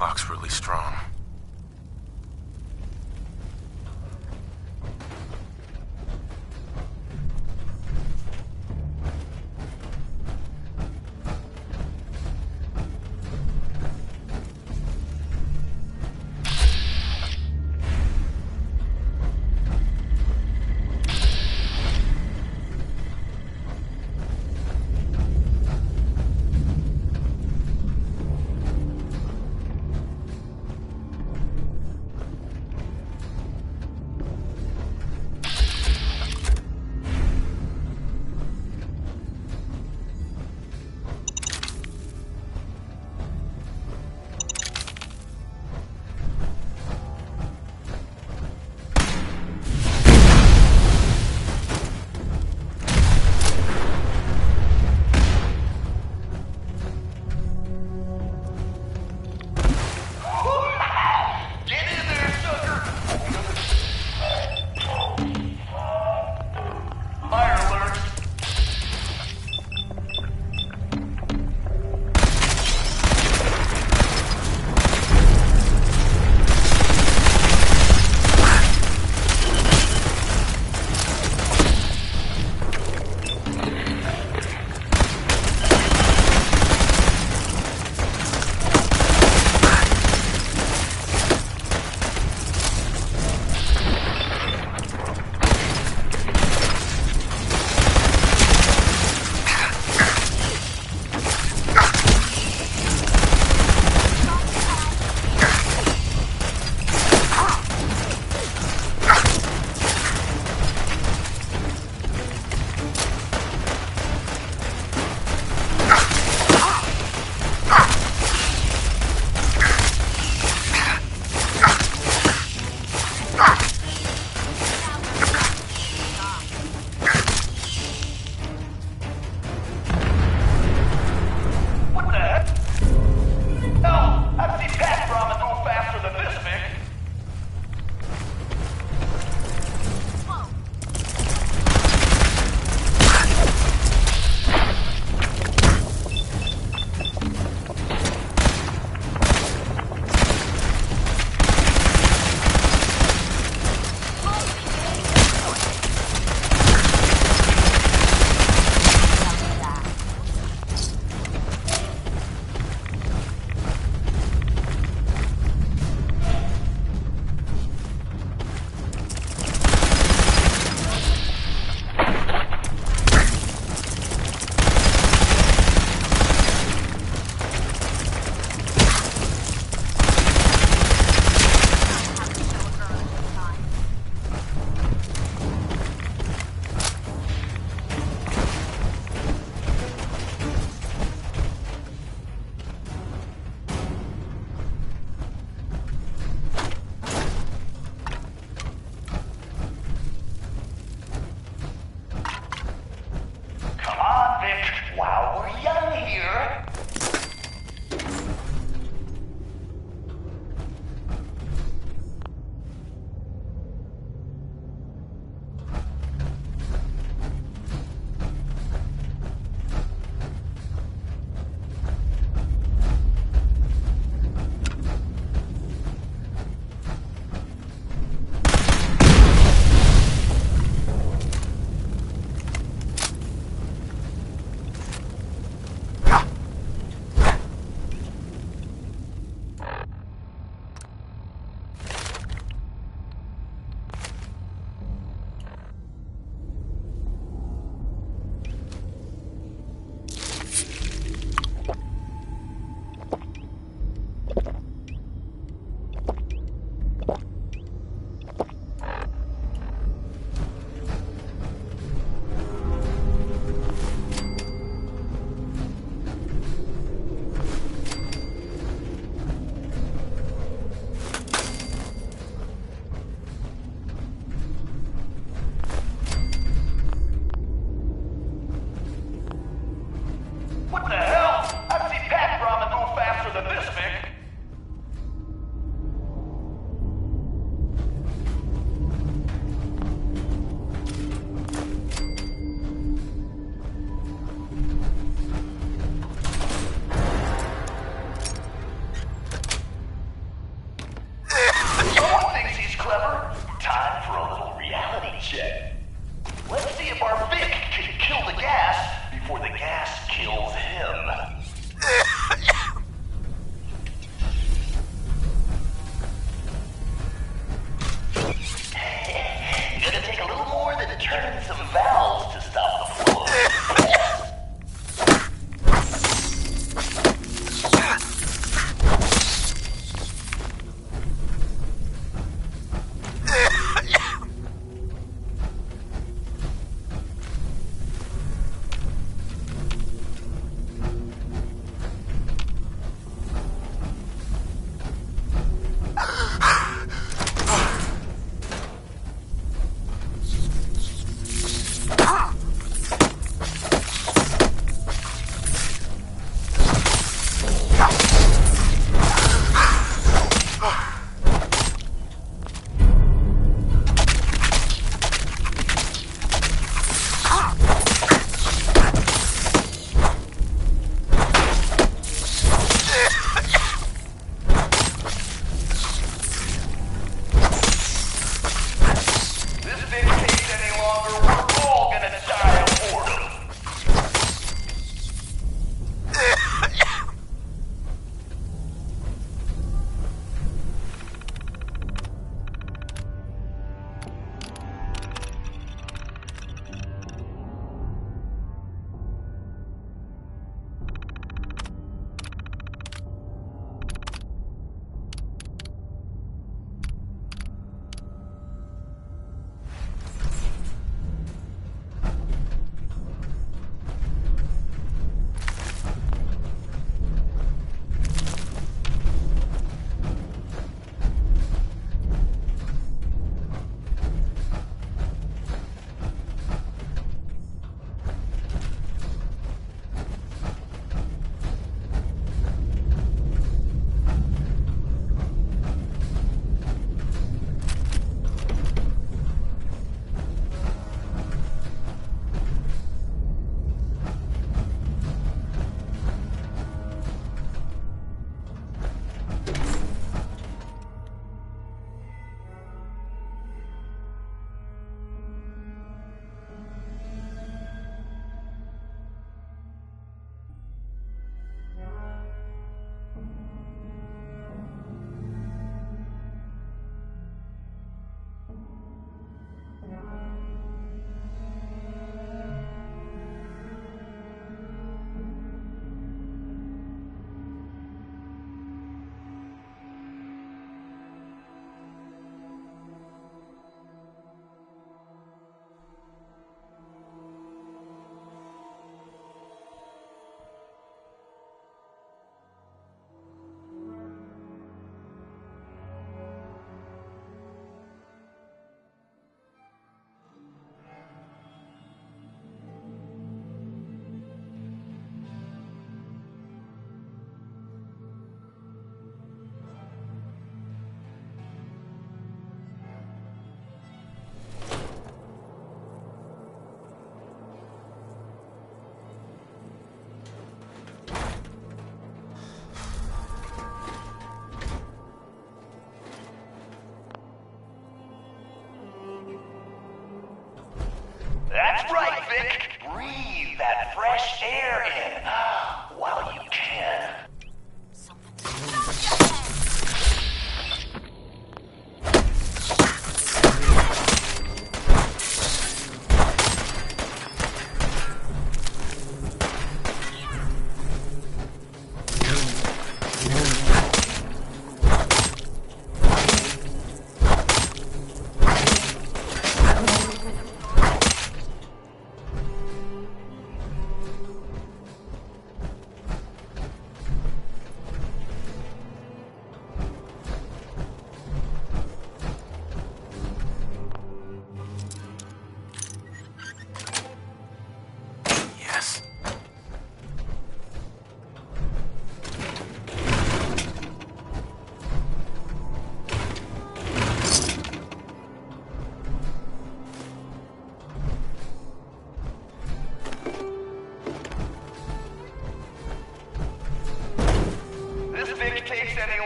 Lock's really strong.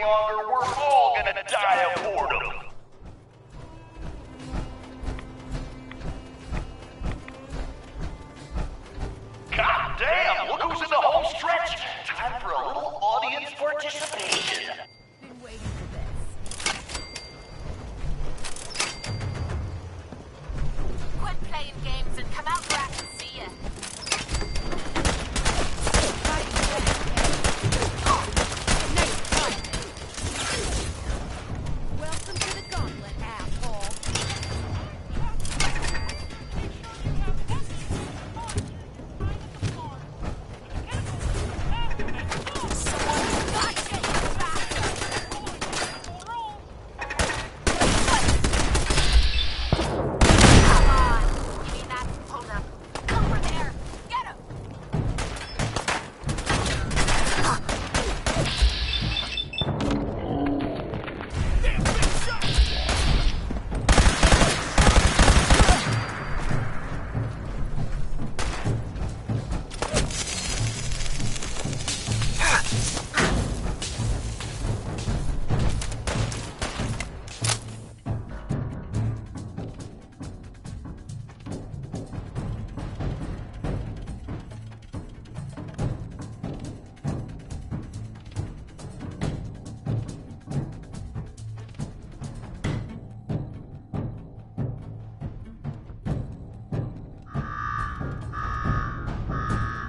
longer, we're all gonna die of boredom. God damn, look who's in the home stretch! Time for a little audience participation. Been waiting for this. Quit playing games and come out where I can see you. Welcome to the gauntlet, asshole.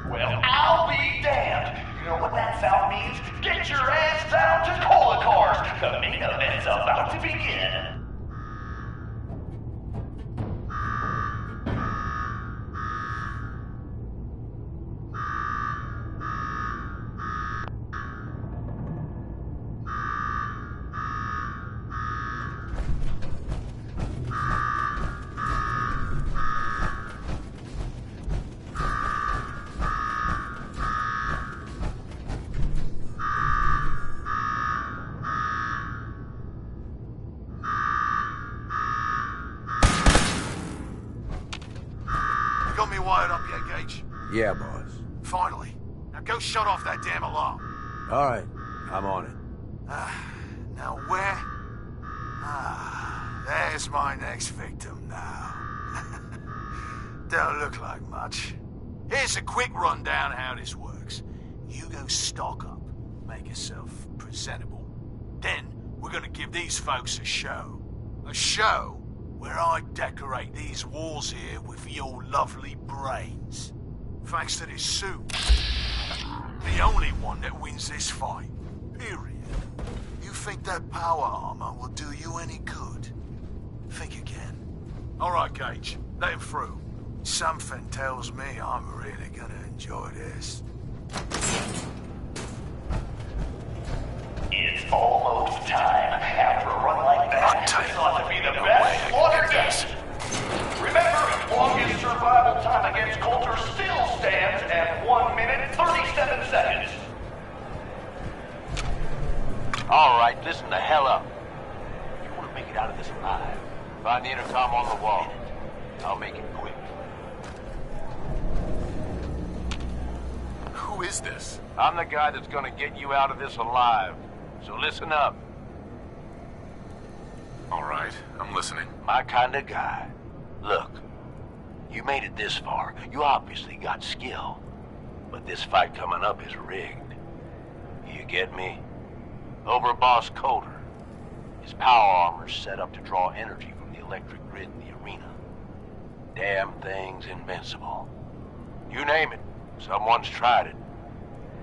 Well, I'll be damned. You know what that sound means? Get your ass down to Cola Cars. The main event's about to begin. Got me wired up yet, Gage? Yeah, boss. Finally. Now go shut off that damn alarm. All right, I'm on it. Now where? There's my next victim now. Don't look like much. Here's a quick rundown how this works. You go stock up, make yourself presentable. Then we're gonna give these folks a show. A show where I decorate these walls here with your lovely brains. Thanks to this suit. The only one that wins this fight. Period. You think that power armor will do you any good? Think again. Alright, Gage. Let him through. Something tells me I'm really gonna enjoy this. It's almost time. After a run like that, this ought to be the best slaughter death. Remember, longest survival time against Coulter still stands at 1 minute 37 seconds. All right, listen the hell up. If you want to make it out of this alive, find the intercom on the wall. I'll make it quick. Who is this? I'm the guy that's gonna get you out of this alive. So listen up. All right, I'm listening. My kind of guy. Look, you made it this far. You obviously got skill. But this fight coming up is rigged. You get me? Over Boss Coulter. His power armor's set up to draw energy from the electric grid in the arena. Damn thing's invincible. You name it, someone's tried it.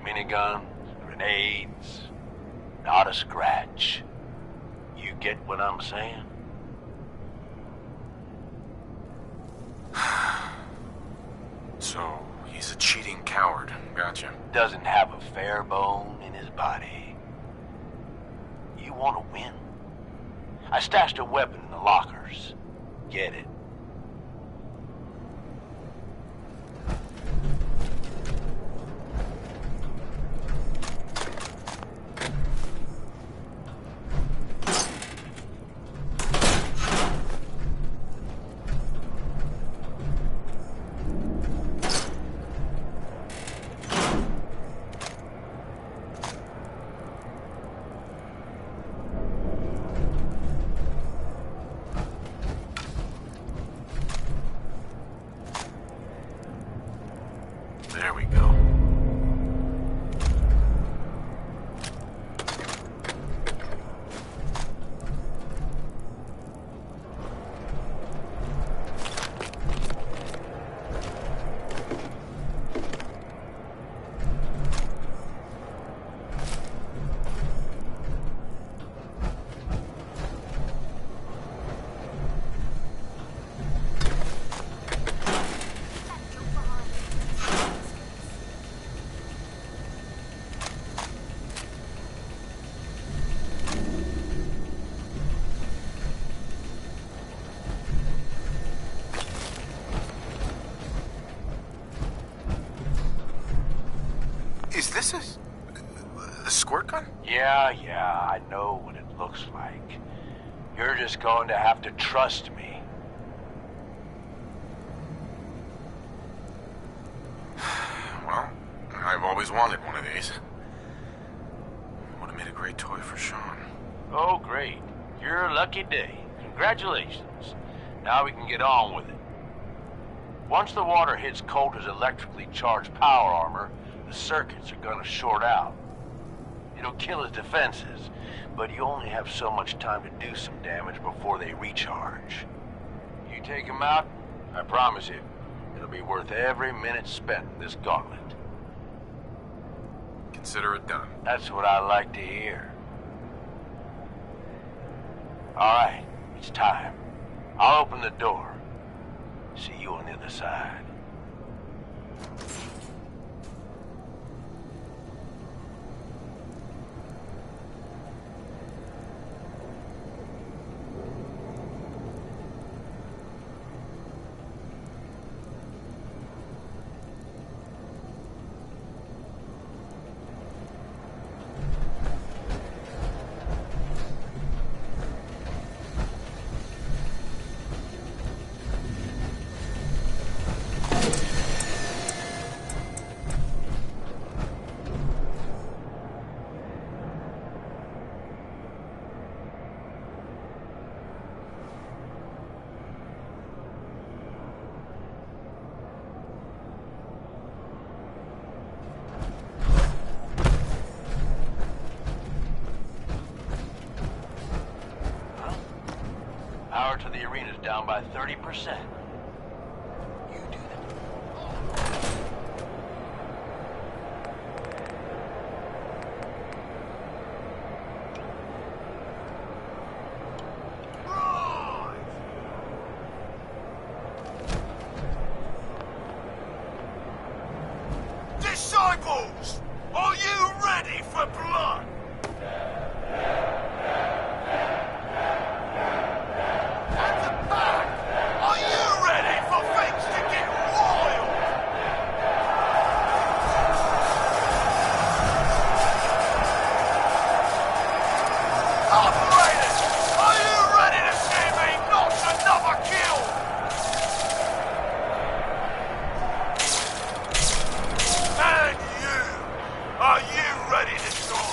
Miniguns, grenades, not a scratch. You get what I'm saying? So, he's a cheating coward. Gotcha. Doesn't have a fair bone in his body. You want to win? I stashed a weapon in the lockers. Get it. There we go. Is this a squirt gun? Yeah, I know what it looks like. You're just going to have to trust me. Well, I've always wanted one of these. Would have made a great toy for Sean. Oh, great. You're a lucky day. Congratulations. Now we can get on with it. Once the water hits Coulter's electrically charged power armor, the circuits are gonna short out. It'll kill his defenses, but you only have so much time to do some damage before they recharge. You take him out, I promise you, it'll be worth every minute spent in this gauntlet. Consider it done. That's what I like to hear. All right, it's time. I'll open the door. See you on the other side. Power to the arena's down by 30%. You do that. Disciples, are you ready for blood? At the back, are you ready for things to get wild? Operators, are you ready to see me notch another kill? And you, are you ready to start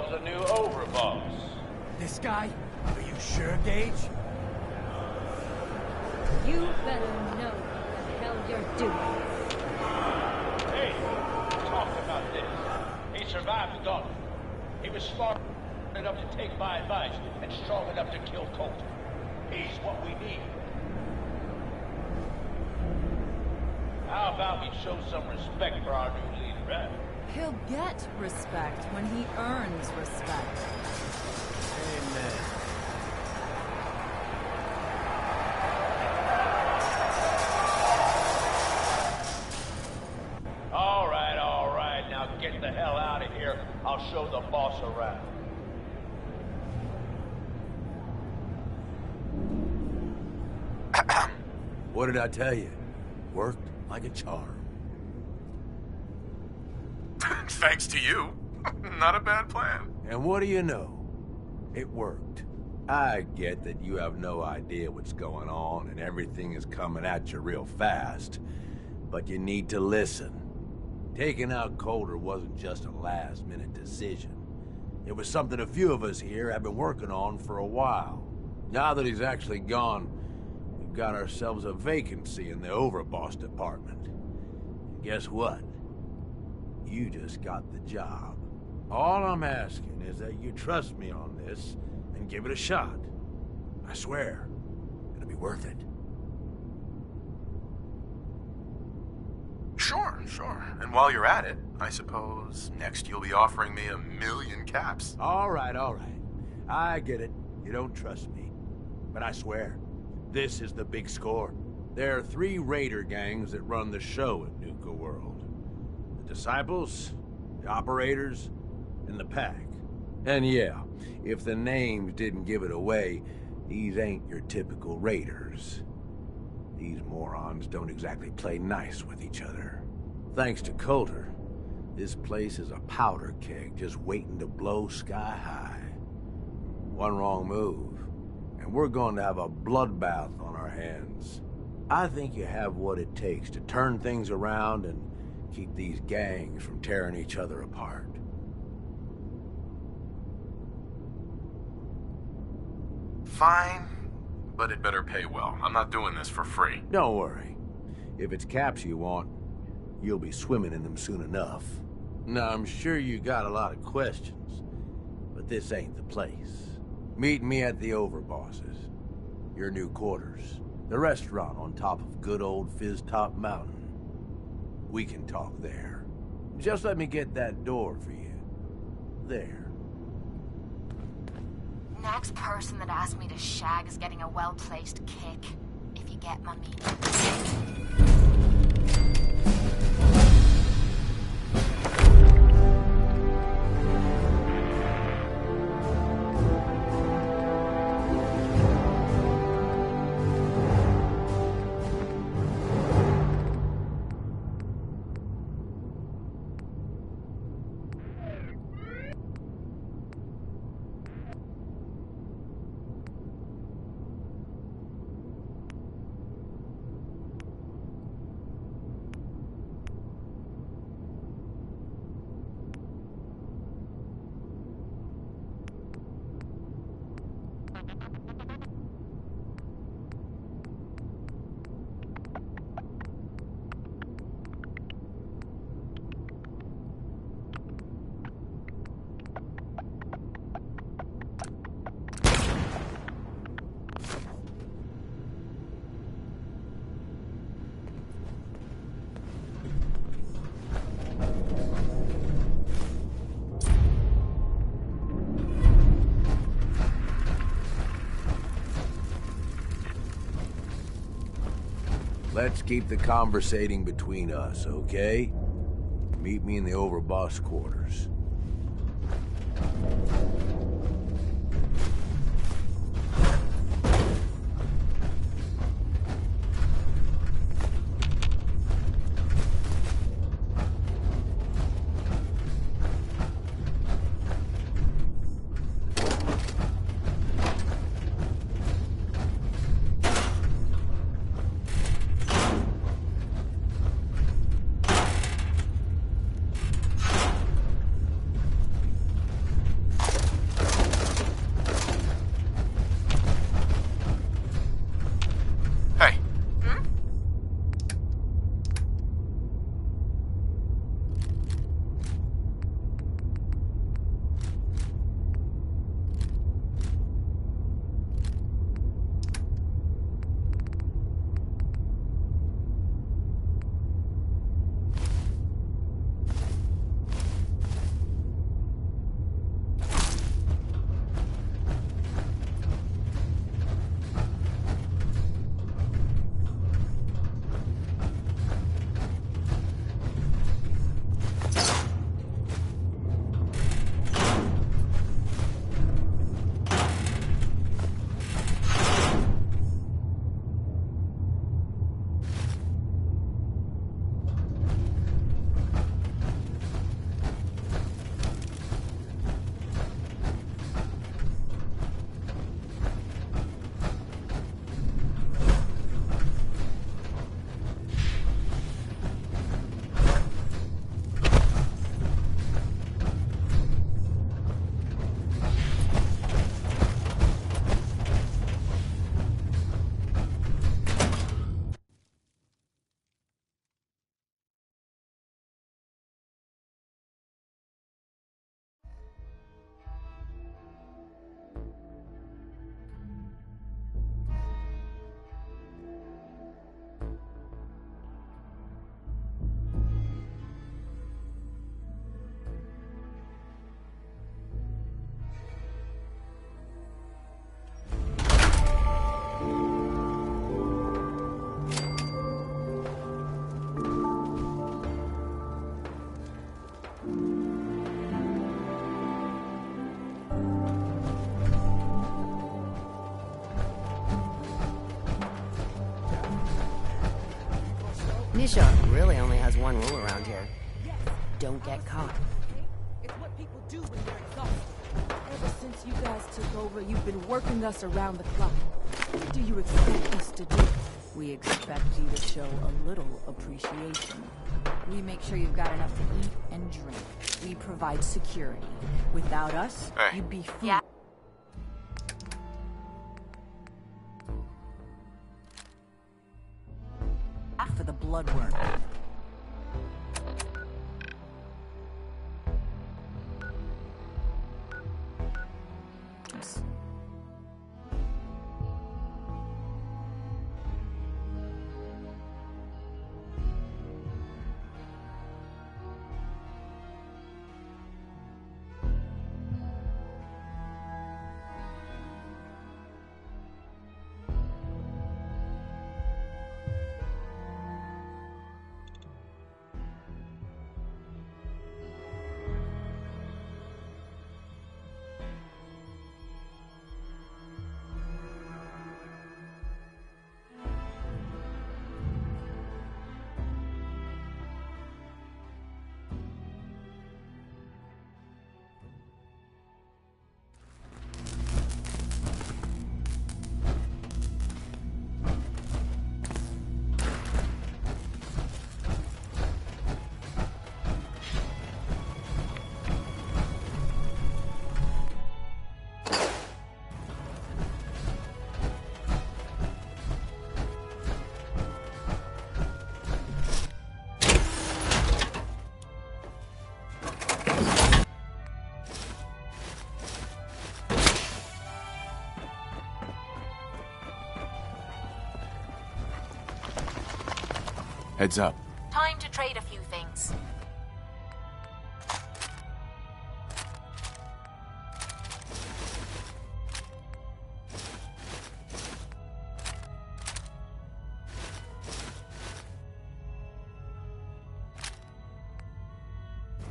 yourselves a new overboss. This guy? Are you sure, Gage? You better know what the hell you're doing. Hey, talk about this. He survived the gauntlet. He was smart enough to take my advice and strong enough to kill Colton. He's what we need. How about we show some respect for our new leader, right? He'll get respect when he earns respect. Amen. All right. Now get the hell out of here. I'll show the boss around. What did I tell you? Worked like a charm. Thanks to you. Not a bad plan. And what do you know? It worked. I get that you have no idea what's going on and everything is coming at you real fast. But you need to listen. Taking out Colter wasn't just a last-minute decision. It was something a few of us here have been working on for a while. Now that he's actually gone, we've got ourselves a vacancy in the overboss department. And guess what? You just got the job. All I'm asking is that you trust me on this and give it a shot. I swear, it'll be worth it. Sure. And while you're at it, I suppose next you'll be offering me 1,000,000 caps. All right. I get it. You don't trust me. But I swear, this is the big score. There are 3 raider gangs that run the show at Nuka World. The Disciples, the Operators, and the Pack. And yeah, if the names didn't give it away, these ain't your typical raiders. These morons don't exactly play nice with each other. Thanks to Colter, this place is a powder keg just waiting to blow sky high. One wrong move, and we're going to have a bloodbath on our hands. I think you have what it takes to turn things around and keep these gangs from tearing each other apart. Fine, but it better pay well. I'm not doing this for free. Don't worry. If it's caps you want, you'll be swimming in them soon enough. Now, I'm sure you got a lot of questions, but this ain't the place. Meet me at the Overbosses, your new quarters, the restaurant on top of good old Fizz Top Mountain. We can talk there. Just let me get that door for you. There. Next person that asks me to shag is getting a well-placed kick, if you get my meaning. Let's keep the conversating between us, okay? Meet me in the Overboss quarters. Nisha really only has one rule around here. Don't get caught. It's what people do when they're exhausted. Ever since you guys took over, you've been working us around the clock. What do you expect us to do? We expect you to show a little appreciation. We make sure you've got enough to eat and drink. We provide security. Without us, Hey. you'd be free. Yeah. For the blood work. Heads up. Time to trade a few things.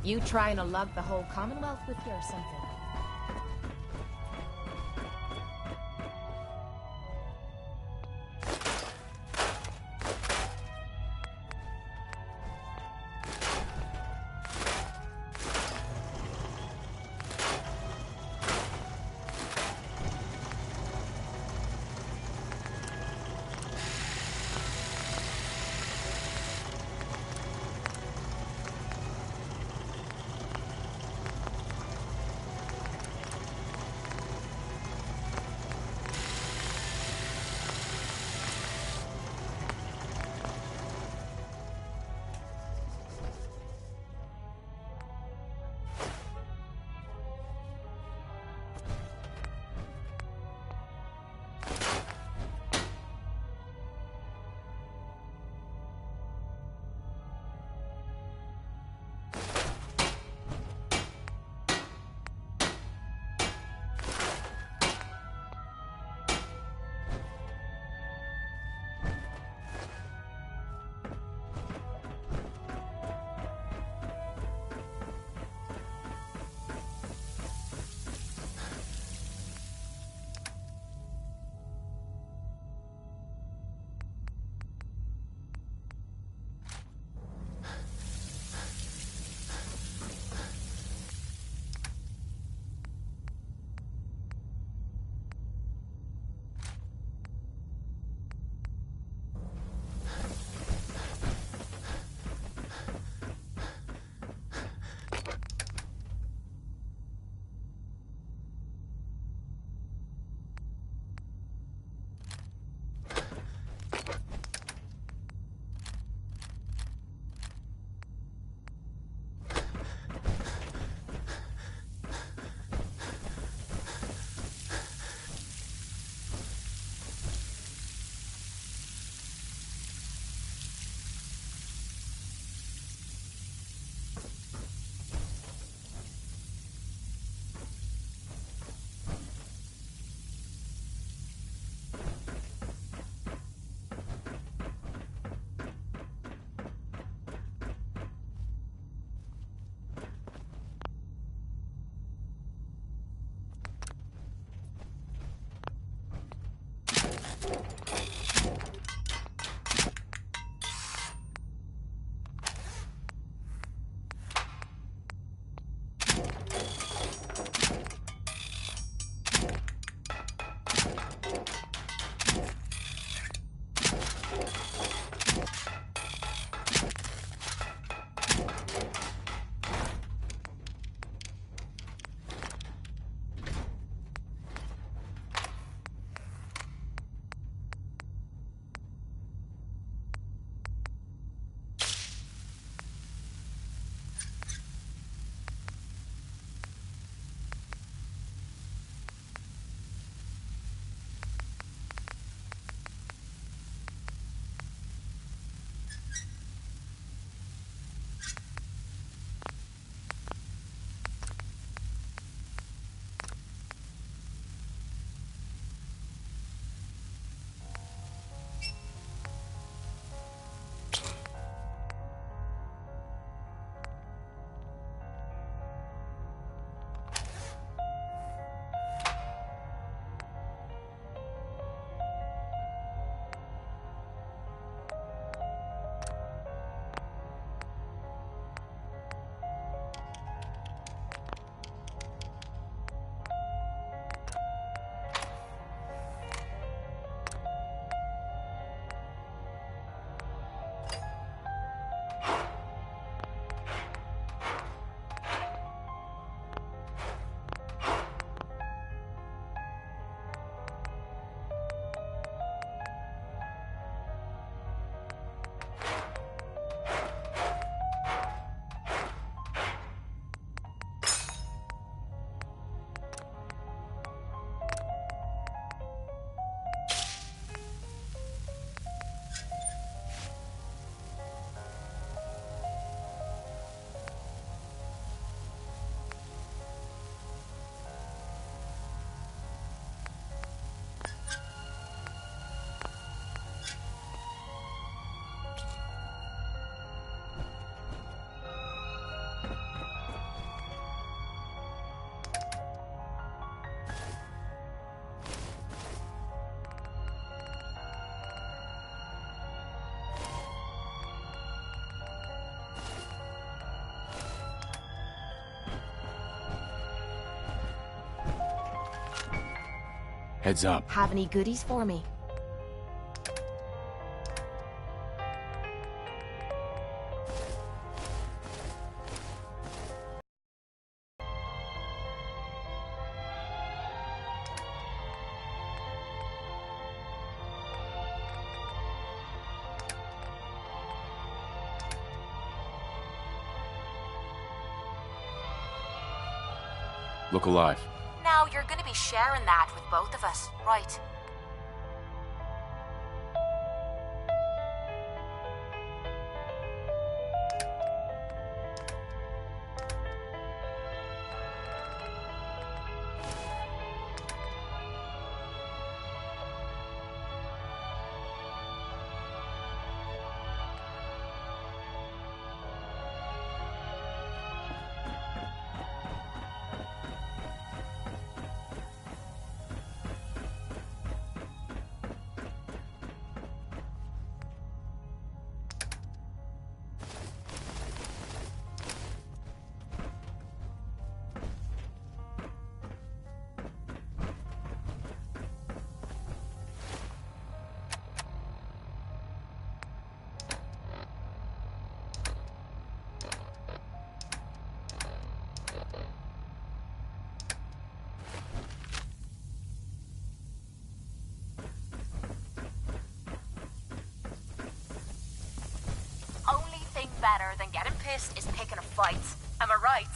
You trying to lug the whole Commonwealth with you or something? Heads up. Have any goodies for me? Look alive. Now, you're gonna be sharing that with both of us, right? Only thing better than getting pissed is picking a fight. Am I right?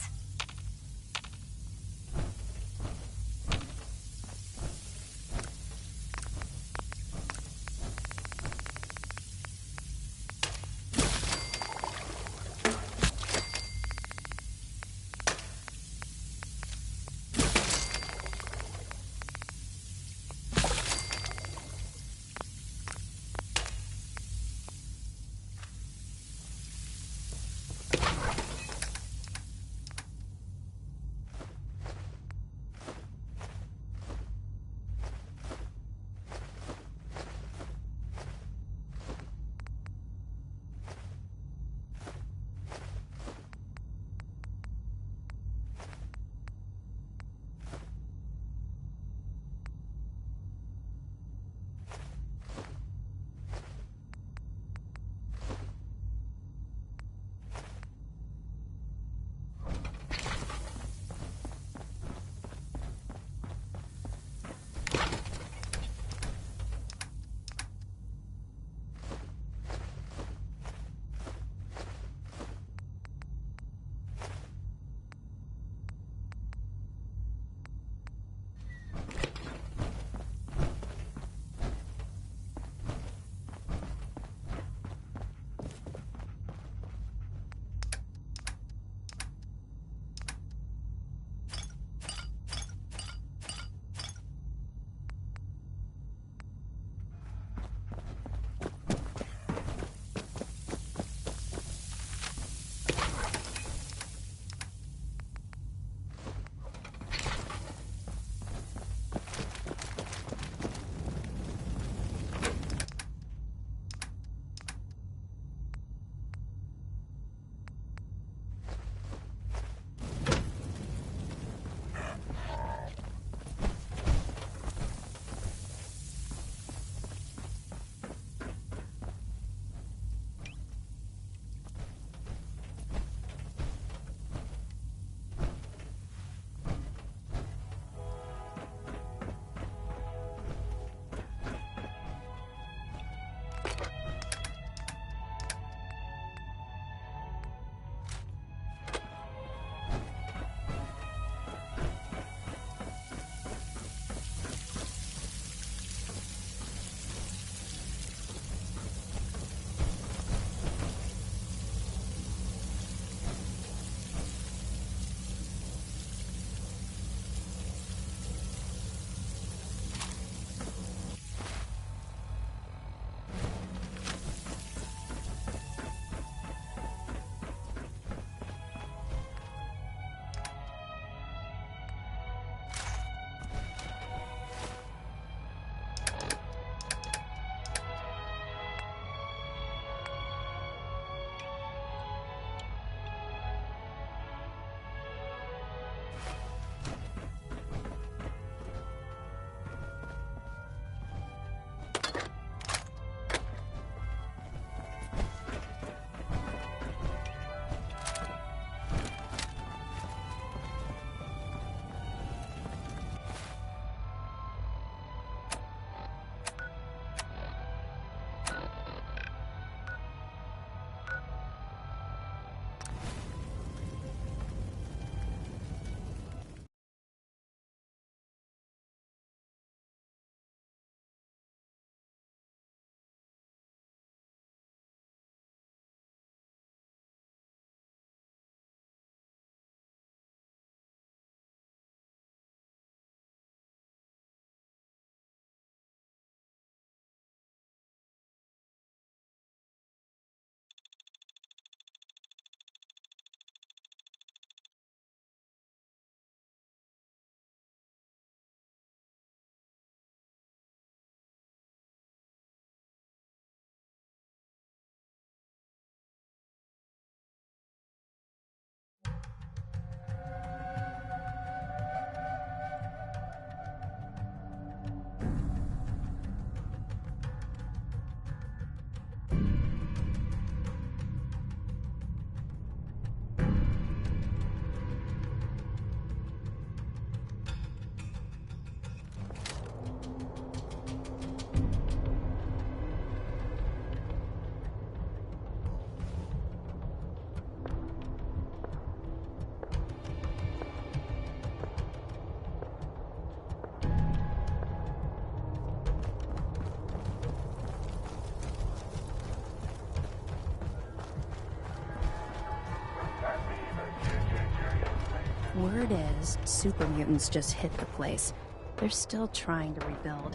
Word is, super mutants just hit the place. They're still trying to rebuild.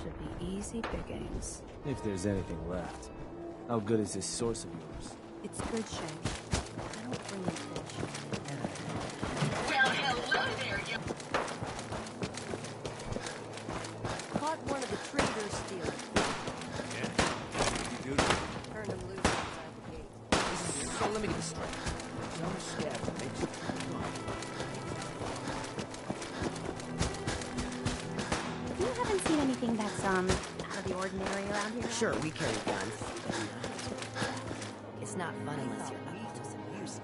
Should be easy pickings. If there's anything left. How good is this source of yours? It's good, Shane. I don't bring you bullshit. Well, hello there, you... Caught one of the traders stealing. Yeah. You do? Turned him loose outside the gate. So let me get this straight. No staff makes it. You haven't seen anything that's, out of the ordinary around here? Sure, we carry guns. It's not fun unless you're up to some use.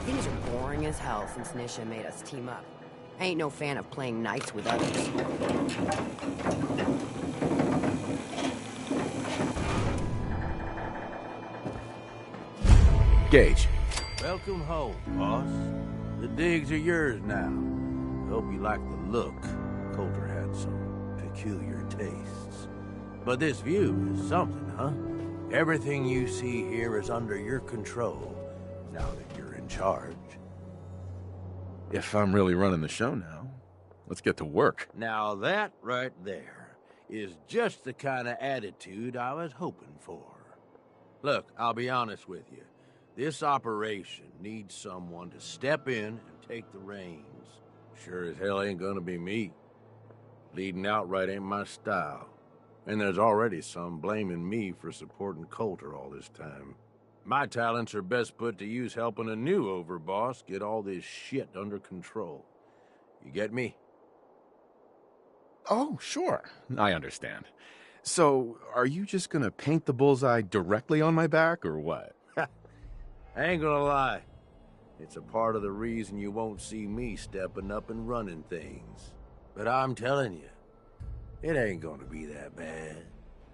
Things are boring as hell since Nisha made us team up. I ain't no fan of playing nice with others. Gage. Welcome home, boss. The digs are yours now. Hope you like the look. Coulter had some peculiar tastes. But this view is something, huh? Everything you see here is under your control, now that you're in charge. If I'm really running the show now, let's get to work. Now that right there is just the kind of attitude I was hoping for. Look, I'll be honest with you. This operation needs someone to step in and take the reins. Sure as hell ain't gonna be me. Leading outright ain't my style. And there's already some blaming me for supporting Coulter all this time. My talents are best put to use helping a new overboss get all this shit under control. You get me? Oh, sure. I understand. So, are you just gonna paint the bullseye directly on my back, or what? I ain't gonna lie. It's a part of the reason you won't see me stepping up and running things. But I'm telling you, it ain't gonna be that bad.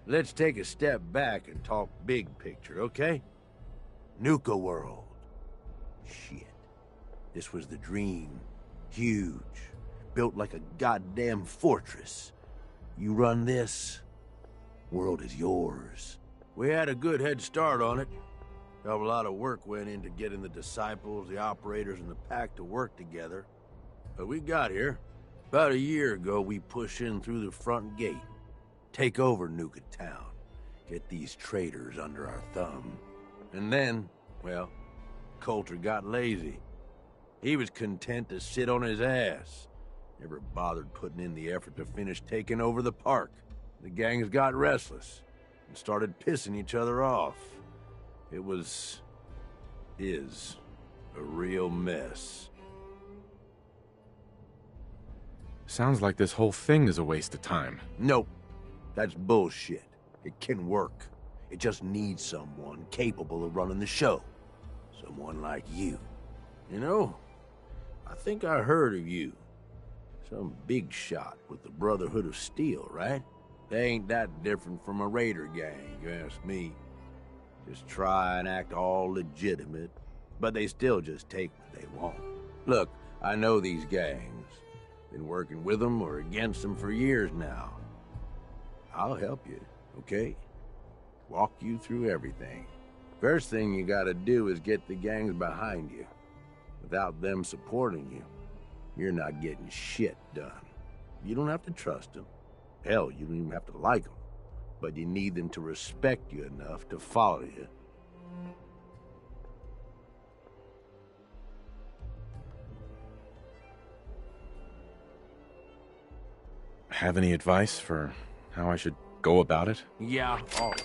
Let's take a step back and talk big picture, okay? Nuka World. Shit. This was the dream. Huge. Built like a goddamn fortress. You run this, world is yours. We had a good head start on it. A lot of work went into getting the disciples, the operators, and the pack to work together. But we got here. About a year ago, we pushed in through the front gate. Take over Nuka Town. Get these traitors under our thumb. And then, well, Coulter got lazy. He was content to sit on his ass. Never bothered putting in the effort to finish taking over the park. The gangs got restless and started pissing each other off. It is a real mess. Sounds like this whole thing is a waste of time. Nope. That's bullshit. It can work. It just needs someone capable of running the show. Someone like you. You know, I think I heard of you. Some big shot with the Brotherhood of Steel, right? They ain't that different from a raider gang, you ask me. Just try and act all legitimate, but they still just take what they want. Look, I know these gangs. Been working with them or against them for years now. I'll help you, okay? Walk you through everything. First thing you gotta do is get the gangs behind you. Without them supporting you, you're not getting shit done. You don't have to trust them. Hell, you don't even have to like them. But you need them to respect you enough to follow you. Have any advice for how I should go about it? Yeah, all right.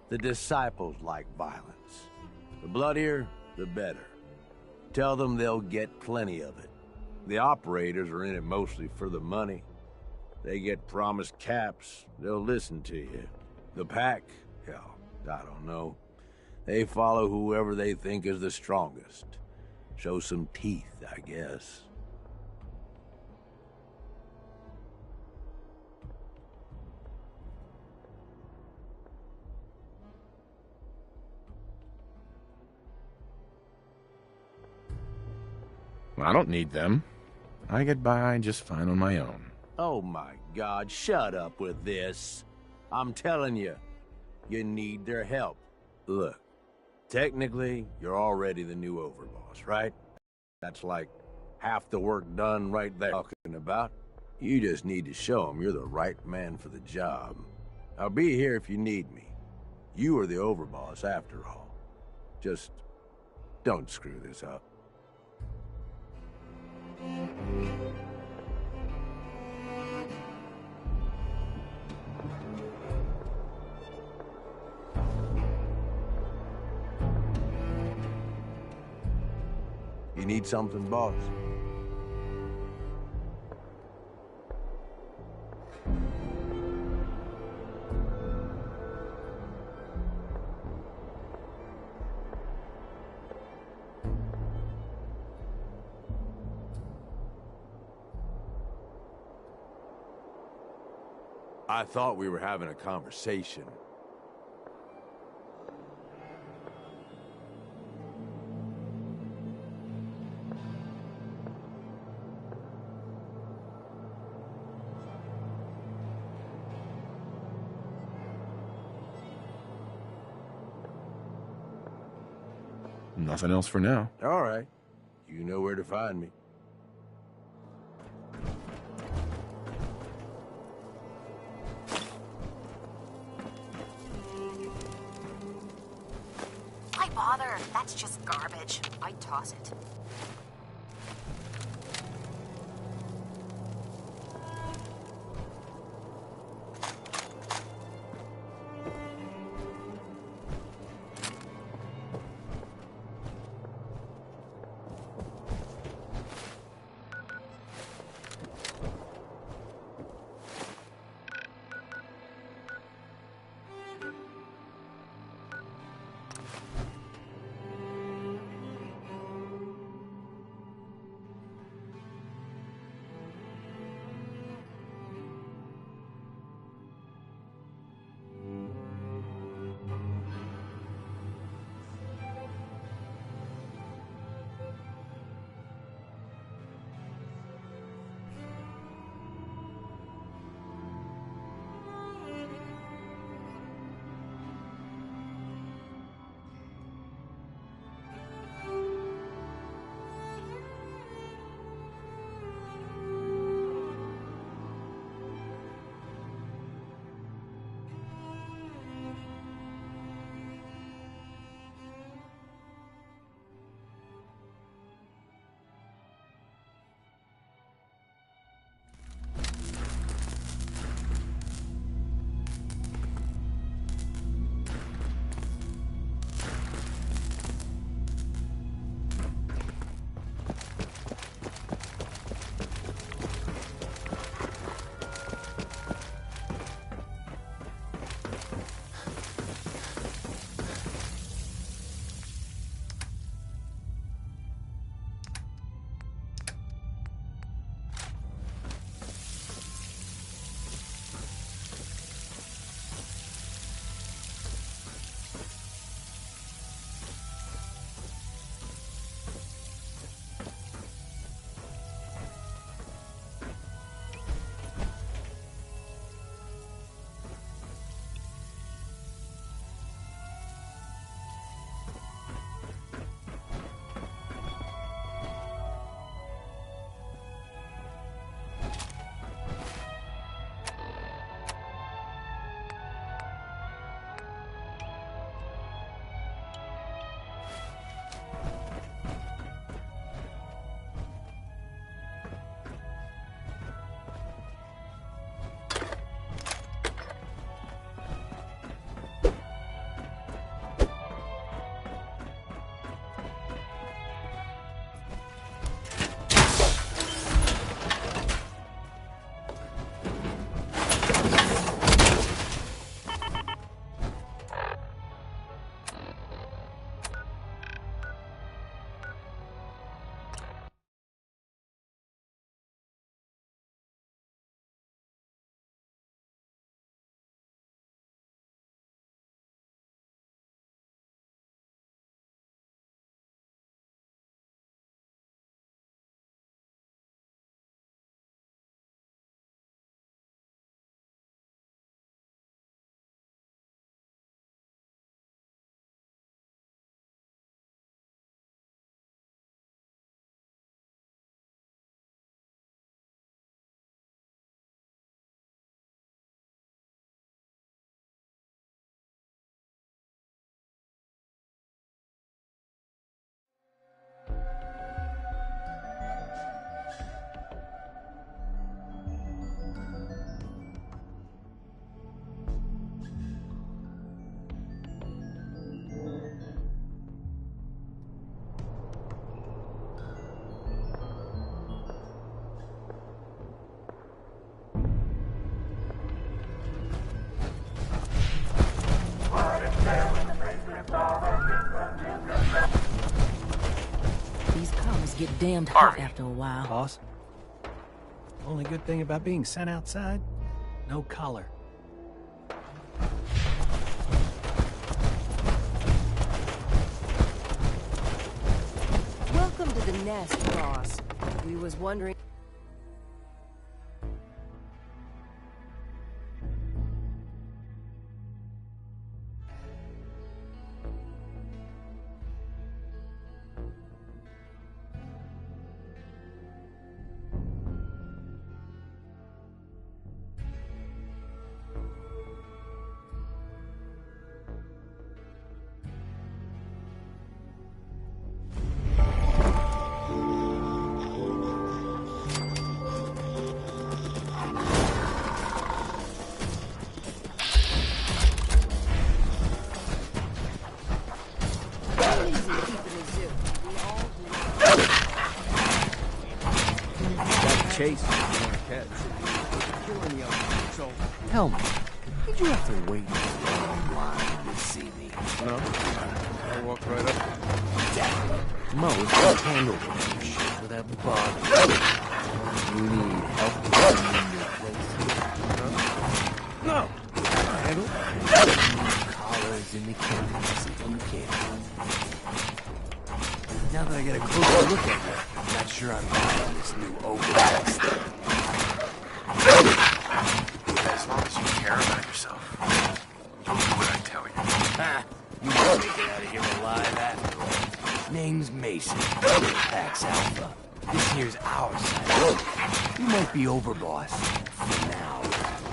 The disciples like violence. The bloodier, the better. Tell them they'll get plenty of it. The operators are in it mostly for the money. They get promised caps, they'll listen to you. The pack, hell, I don't know. They follow whoever they think is the strongest. Show some teeth, I guess. I don't need them. I get by just fine on my own. Oh my God, shut up with this. I'm telling you, you need their help. Look, technically, you're already the new overboss, right? That's like half the work done right there. Talking about. You just need to show them you're the right man for the job. I'll be here if you need me. You are the overboss after all. Just don't screw this up. You need something, boss? I thought we were having a conversation. Nothing else for now. All right. You know where to find me. Why bother? That's just garbage. I'd toss it. get damned hot Harvey. after a while. Boss? Only good thing about being sent outside? No collar. Welcome to the nest, boss. We was wondering... Chase. Tell me, did you have to wait a long line to see me? No. I walked right up. Damn it. Mo can't handle that shit without bothering. You need help finding your place? No. I handle it. Collars in the canvas if you can. Now that I get a closer look at you, I'm not sure I'm buying this new overpass thing. As long as you care about yourself, you'll do what I tell you. Ha! You won't make it out of here alive after all. Name's Mason. Pax Alpha. This here's our side. You might be overboss for now,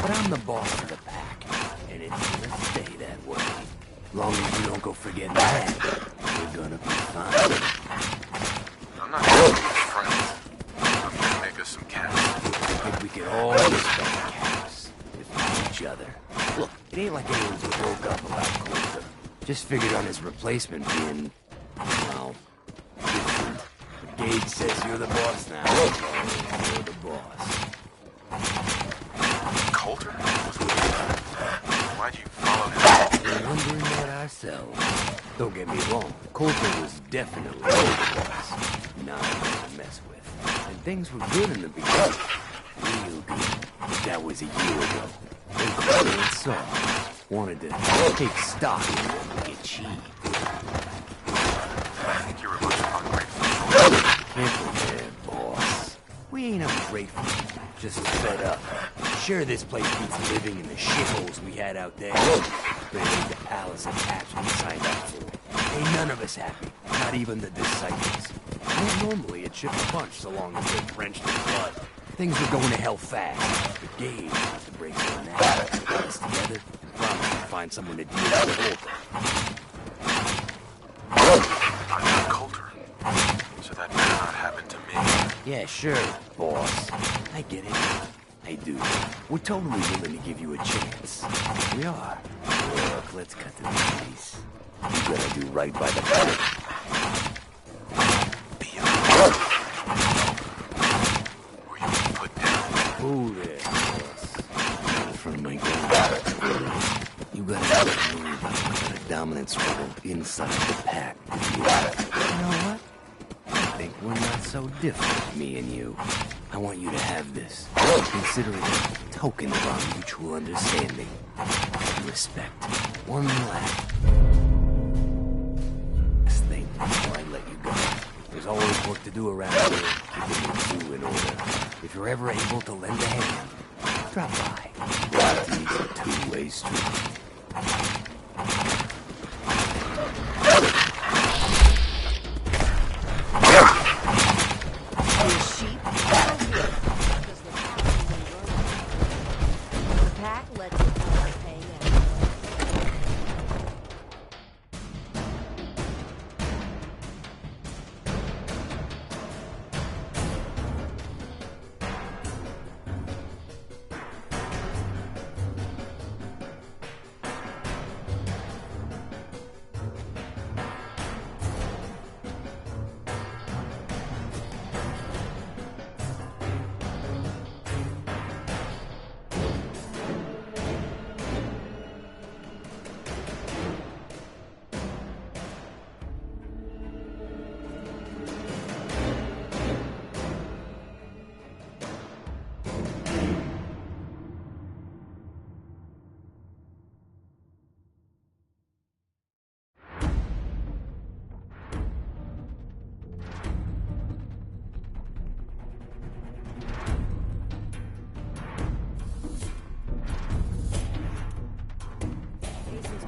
but I'm the boss of the pack, and it's gonna stay that way. Long as you don't go forgetting that, we're gonna be fine. I'm not gonna be friends. I'm gonna make us some cash. I think we can all respect caps with each other. Look, it ain't like anyone broke up about Coulter. Just figured on his replacement being, well, different. But Gage says you're the boss now. You're the boss. Coulter? Why'd you follow him? We're wondering that ourselves. Don't get me wrong, Coulter was definitely the boss. Not to mess with. And things were good in the beginning. Real good. But that was a year ago. Then Coulter and Saw wanted to take stock in what we achieved. I think you're a bunch of ungrateful. Careful there, boss. We ain't ungrateful, just fed up. Sure, this place beats living in the shitholes we had out there. But it ain't the palace of caps we signed up for. Ain't none of us happy, not even the disciples. Well, normally it shipped a bunch so long as they're drenched in blood. Things were going to hell fast, but Gage was the brakes on that. Got us together and promised to find someone to deal with Coulter. I'm not Coulter, so that better not happen to me. Yeah, sure, boss. I get it. I do. We're totally willing to give you a chance. We are. Look, let's cut to the chase. You gotta do right by the pack. Were you put down? Oh, there, boss. Not in front of my gun. You gotta move about what kind of dominant struggle inside the pack. You know what? I think we're not so different, me and you. I want you to have this. Consider it a token of our mutual understanding. Respect. One last thing before I let you go. There's always work to do around here. Keeping you in order. If you're ever able to lend a hand, drop by. Loyalty's a two-way street.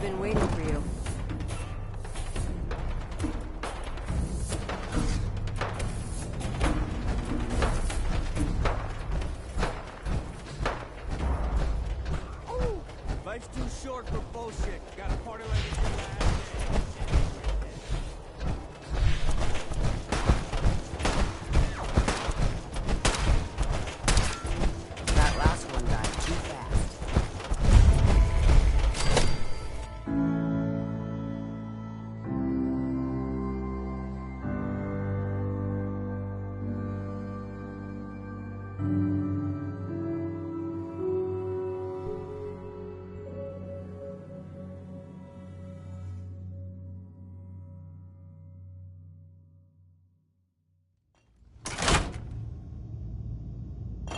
been waiting for you. Life's too short for bullshit. Gotta party like it's your last day. That last one died too fast.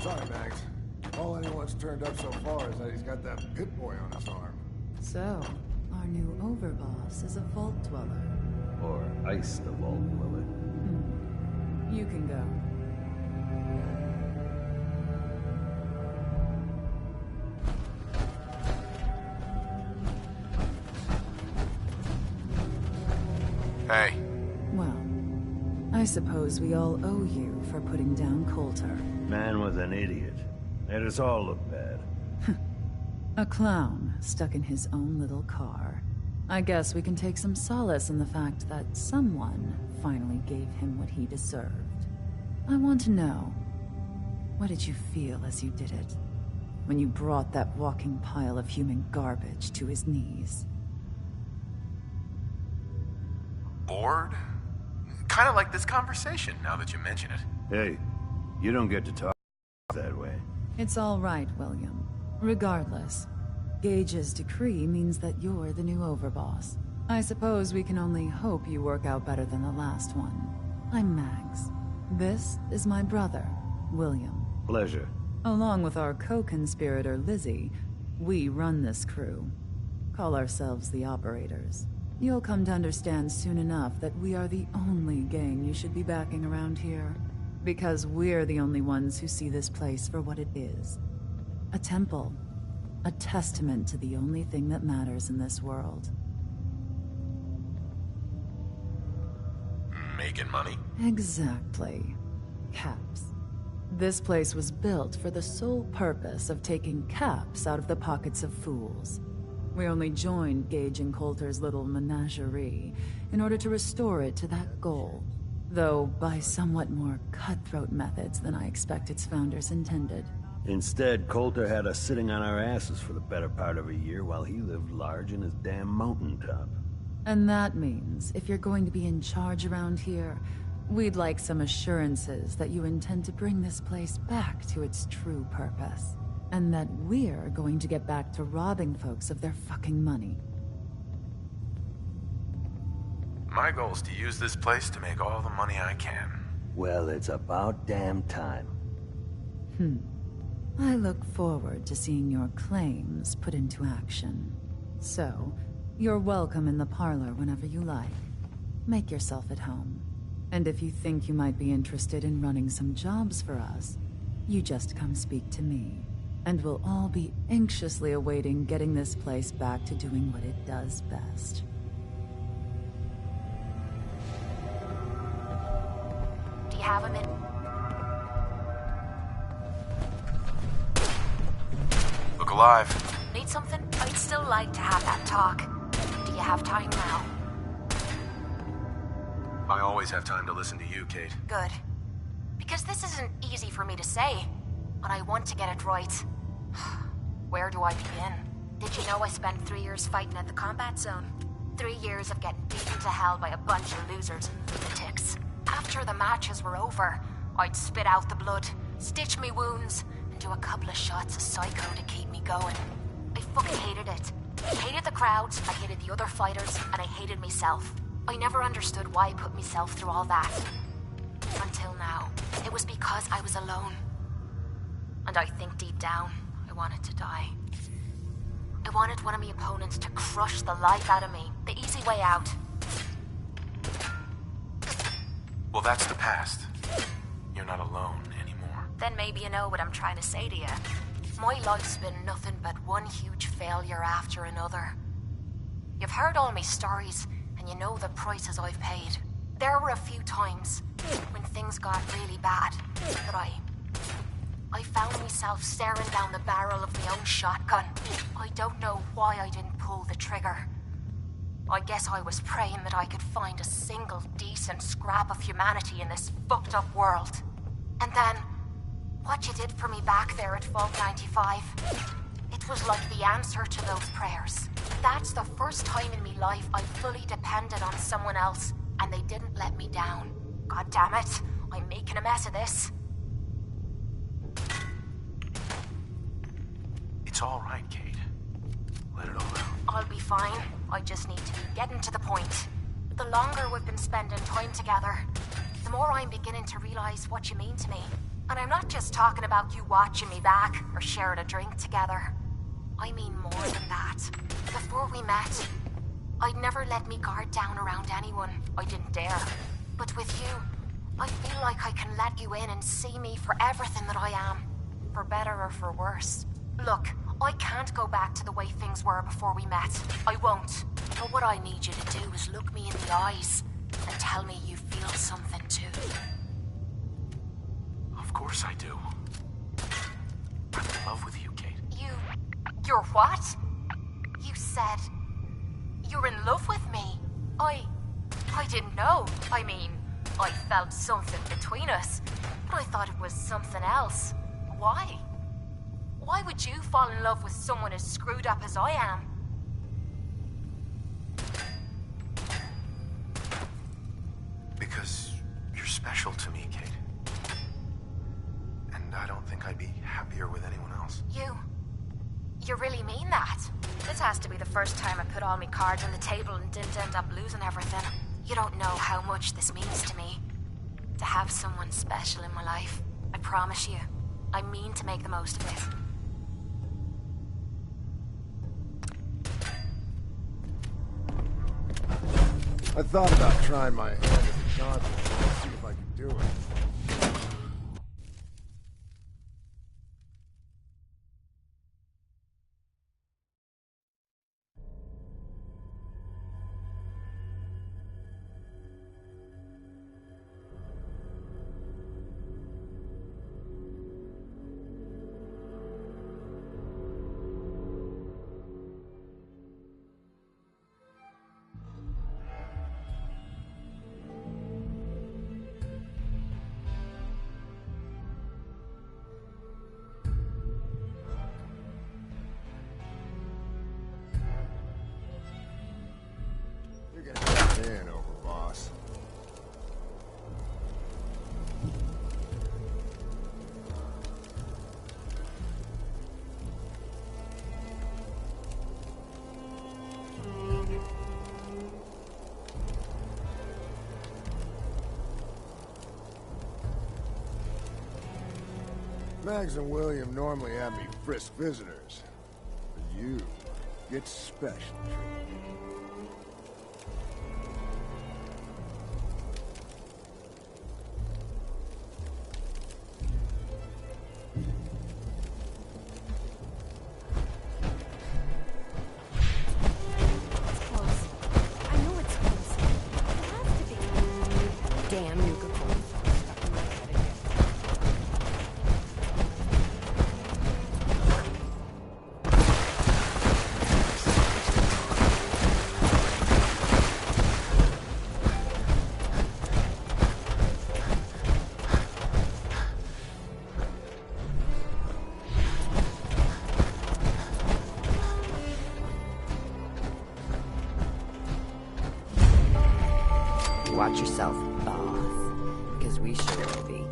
Sorry, Max. All anyone's turned up so far is that he's got that pit boy on his arm. So, our new overboss is a vault dweller. Or ice the vault dweller. You can go. Hey. Well, I suppose we all owe you for putting down Coulter. Man was an idiot. Made us all look bad. A clown stuck in his own little car. I guess we can take some solace in the fact that someone finally gave him what he deserved. I want to know, what did you feel as you did it? When you brought that walking pile of human garbage to his knees? Bored? Kind of like this conversation, now that you mention it. Hey, you don't get to talk that way. It's all right, William. Regardless, Gage's decree means that you're the new overboss. I suppose we can only hope you work out better than the last one. I'm Mags. This is my brother, William. Pleasure. Along with our co-conspirator, Lizzie, we run this crew. Call ourselves the Operators. You'll come to understand soon enough that we are the only gang you should be backing around here. Because we're the only ones who see this place for what it is. A temple. A testament to the only thing that matters in this world. Making money? Exactly. Caps. This place was built for the sole purpose of taking caps out of the pockets of fools. We only joined Gage and Coulter's little menagerie in order to restore it to that goal. Though by somewhat more cutthroat methods than I expect its founders intended. Instead, Coulter had us sitting on our asses for the better part of a year while he lived large in his damn mountaintop. And that means, if you're going to be in charge around here, we'd like some assurances that you intend to bring this place back to its true purpose. And that we're going to get back to robbing folks of their fucking money. My goal is to use this place to make all the money I can. Well, it's about damn time. I look forward to seeing your claims put into action. So, you're welcome in the parlor whenever you like. Make yourself at home. And if you think you might be interested in running some jobs for us, you just come speak to me. And we'll all be anxiously awaiting getting this place back to doing what it does best. Do you have a minute? Look alive. Need something? I'd still like to have that talk. Do you have time now? I always have time to listen to you, Kate. Good. Because this isn't easy for me to say, but I want to get it right. Where do I begin? Did you know I spent 3 years fighting at the combat zone? 3 years of getting beaten to hell by a bunch of losers and lunatics. After the matches were over, I'd spit out the blood, stitch me wounds, and do a couple of shots of Psycho to keep me going. I fucking hated it. I hated the crowds, I hated the other fighters, and I hated myself. I never understood why I put myself through all that. Until now. It was because I was alone. And I think deep down, I wanted to die. I wanted one of my opponents to crush the life out of me. The easy way out. Well, that's the past. You're not alone anymore. Then maybe you know what I'm trying to say to you. My life's been nothing but one huge failure after another. You've heard all my stories, and you know the prices I've paid. There were a few times when things got really bad that I found myself staring down the barrel of my own shotgun. I don't know why I didn't pull the trigger. I guess I was praying that I could find a single decent scrap of humanity in this fucked up world. And then, what you did for me back there at Vault 95, it was like the answer to those prayers. That's the first time in my life I fully depended on someone else, and they didn't let me down. God damn it, I'm making a mess of this. It's all right, Kate. Let it all out. I'll be fine. I just need to be getting to the point. The longer we've been spending time together, the more I'm beginning to realize what you mean to me. And I'm not just talking about you watching me back or sharing a drink together. I mean more than that. Before we met, I'd never let me guard down around anyone. I didn't dare. But with you, I feel like I can let you in and see me for everything that I am. For better or for worse. Look, I can't go back to the way things were before we met. I won't. But what I need you to do is look me in the eyes and tell me you feel something too. Of course I do. I'm in love with you, Kate. You're what? You said you're in love with me. I didn't know. I mean, I felt something between us, but I thought it was something else. Why? Why would you fall in love with someone as screwed up as I am? Because you're special to me, Kate. And I don't think I'd be happier with anyone else. You really mean that? This has to be the first time I put all my cards on the table and didn't end up losing everything. You don't know how much this means to me. To have someone special in my life. I promise you. I mean to make the most of it. I thought about trying my hand at the conference, see if I could do it. In over, boss. Mags and William normally have me frisk visitors, but you get special treatment. Watch yourself, boss. Because we sure will be.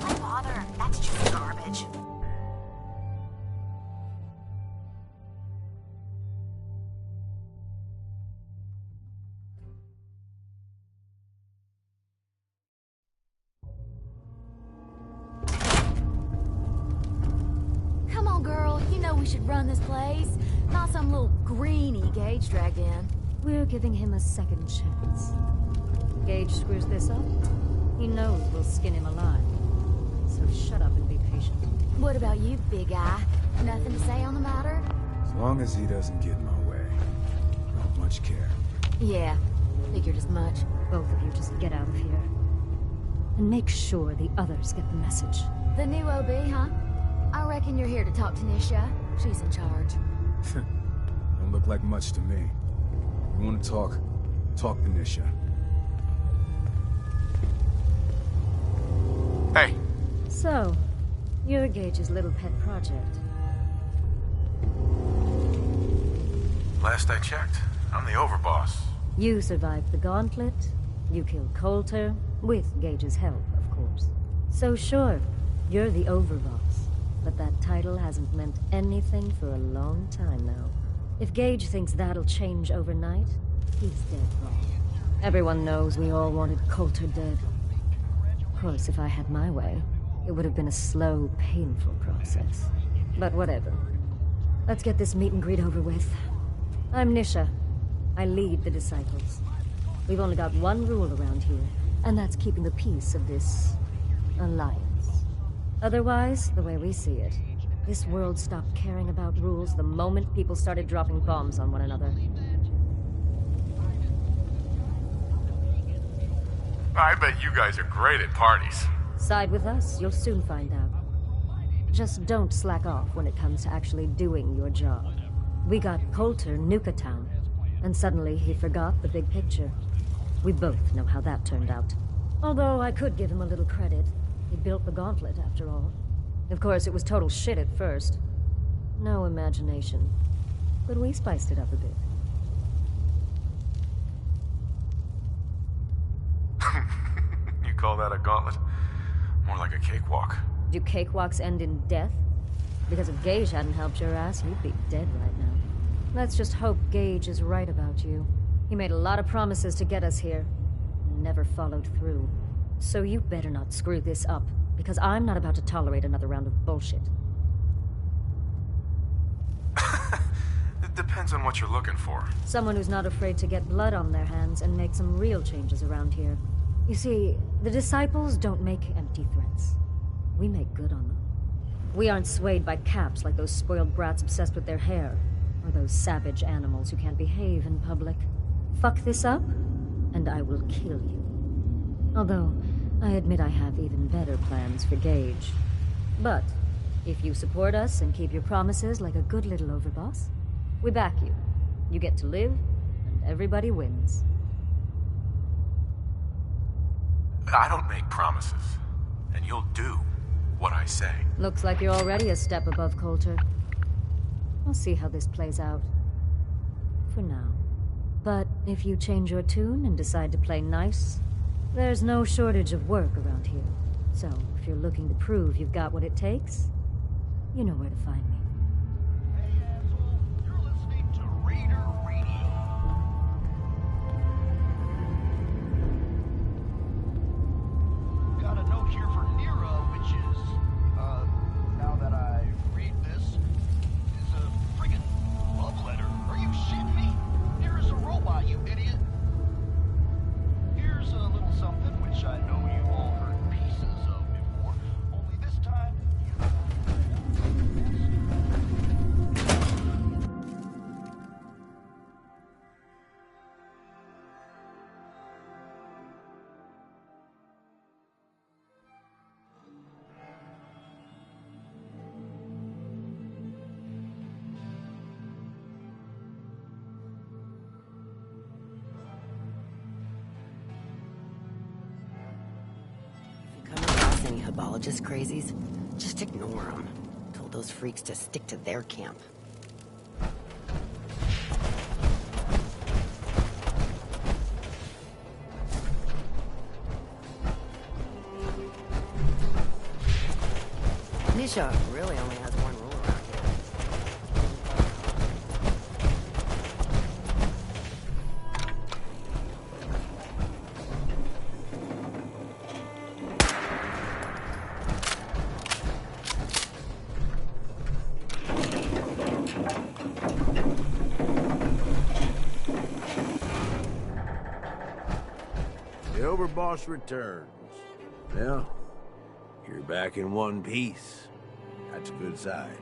Why bother? That's just garbage. We should run this place, not some little greenie Gage dragged in. We're giving him a second chance. Gage screws this up, he knows we'll skin him alive. So shut up and be patient. What about you, big eye? Nothing to say on the matter? As long as he doesn't get in my way. I don't much care. Yeah, figured as much. Both of you just get out of here. And make sure the others get the message. The new OB, huh? I reckon you're here to talk to Nisha. She's in charge. Don't look like much to me. You want to talk? Talk to Nisha. Hey. So, you're Gage's little pet project. Last I checked, I'm the overboss. You survived the gauntlet. You killed Coulter, with Gage's help, of course. So sure, you're the overboss. But that title hasn't meant anything for a long time now. If Gage thinks that'll change overnight, he's dead wrong. Everyone knows we all wanted Coulter dead. Of course, if I had my way, it would have been a slow, painful process. But whatever. Let's get this meet and greet over with. I'm Nisha. I lead the Disciples. We've only got one rule around here, and that's keeping the peace of this alliance. Otherwise, the way we see it, this world stopped caring about rules the moment people started dropping bombs on one another. I bet you guys are great at parties. Side with us, you'll soon find out. Just don't slack off when it comes to actually doing your job. We got Coulter Nuka-Town, and suddenly he forgot the big picture. We both know how that turned out. Although I could give him a little credit. He built the gauntlet, after all. Of course, it was total shit at first. No imagination. But we spiced it up a bit. You call that a gauntlet? More like a cakewalk. Do cakewalks end in death? Because if Gage hadn't helped your ass, you'd be dead right now. Let's just hope Gage is right about you. He made a lot of promises to get us here, and never followed through. So you better not screw this up, because I'm not about to tolerate another round of bullshit. It depends on what you're looking for. Someone who's not afraid to get blood on their hands and make some real changes around here. You see, the Disciples don't make empty threats. We make good on them. We aren't swayed by caps like those spoiled brats obsessed with their hair, or those savage animals who can't behave in public. Fuck this up, and I will kill you. Although, I admit I have even better plans for Gage. But, if you support us and keep your promises like a good little overboss, we back you. You get to live, and everybody wins. I don't make promises, and you'll do what I say. Looks like you're already a step above Coulter. I'll see how this plays out. For now. But if you change your tune and decide to play nice, there's no shortage of work around here. So, if you're looking to prove you've got what it takes, you know where to find me. You're listening to Raider Radio. Got a note here for Nero, which is, now that I read this, is a friggin' love letter. Are you shitting me? Here is a robot, you idiot. Here's a little something which I know you all heard pieces of before, only this time Any Hibologist crazies? Just ignore them. Told those freaks to stick to their camp. Nisha really only has one rule around Overboss returns. Well, you're back in one piece. That's a good sign.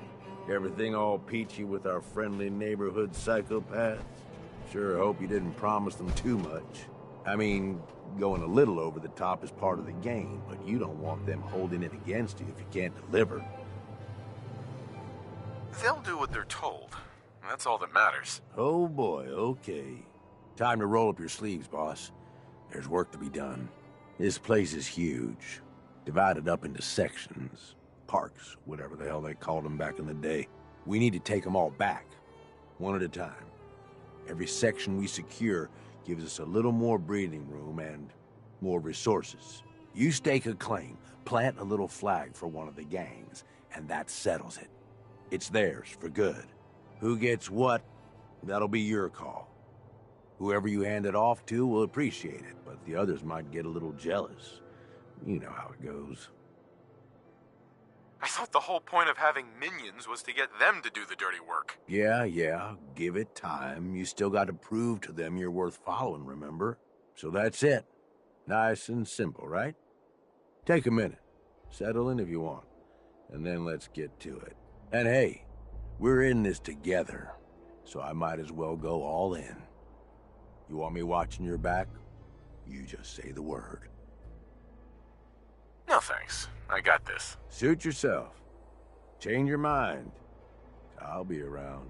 Everything all peachy with our friendly neighborhood psychopaths? Sure hope you didn't promise them too much. I mean, going a little over the top is part of the game, but you don't want them holding it against you if you can't deliver. They'll do what they're told. That's all that matters. Oh boy, okay. Time to roll up your sleeves, boss. There's work to be done. This place is huge. Divided up into sections. Parks, whatever the hell they called them back in the day. We need to take them all back. One at a time. Every section we secure gives us a little more breathing room and more resources. You stake a claim, plant a little flag for one of the gangs, and that settles it. It's theirs for good. Who gets what, that'll be your call. Whoever you hand it off to will appreciate it, but the others might get a little jealous. You know how it goes. I thought the whole point of having minions was to get them to do the dirty work. Yeah, give it time. You still got to prove to them you're worth following, remember? So that's it. Nice and simple, right? Take a minute. Settle in if you want. And then let's get to it. And hey, we're in this together, so I might as well go all in. You want me watching your back? You just say the word. No thanks. I got this. Suit yourself. Change your mind. I'll be around.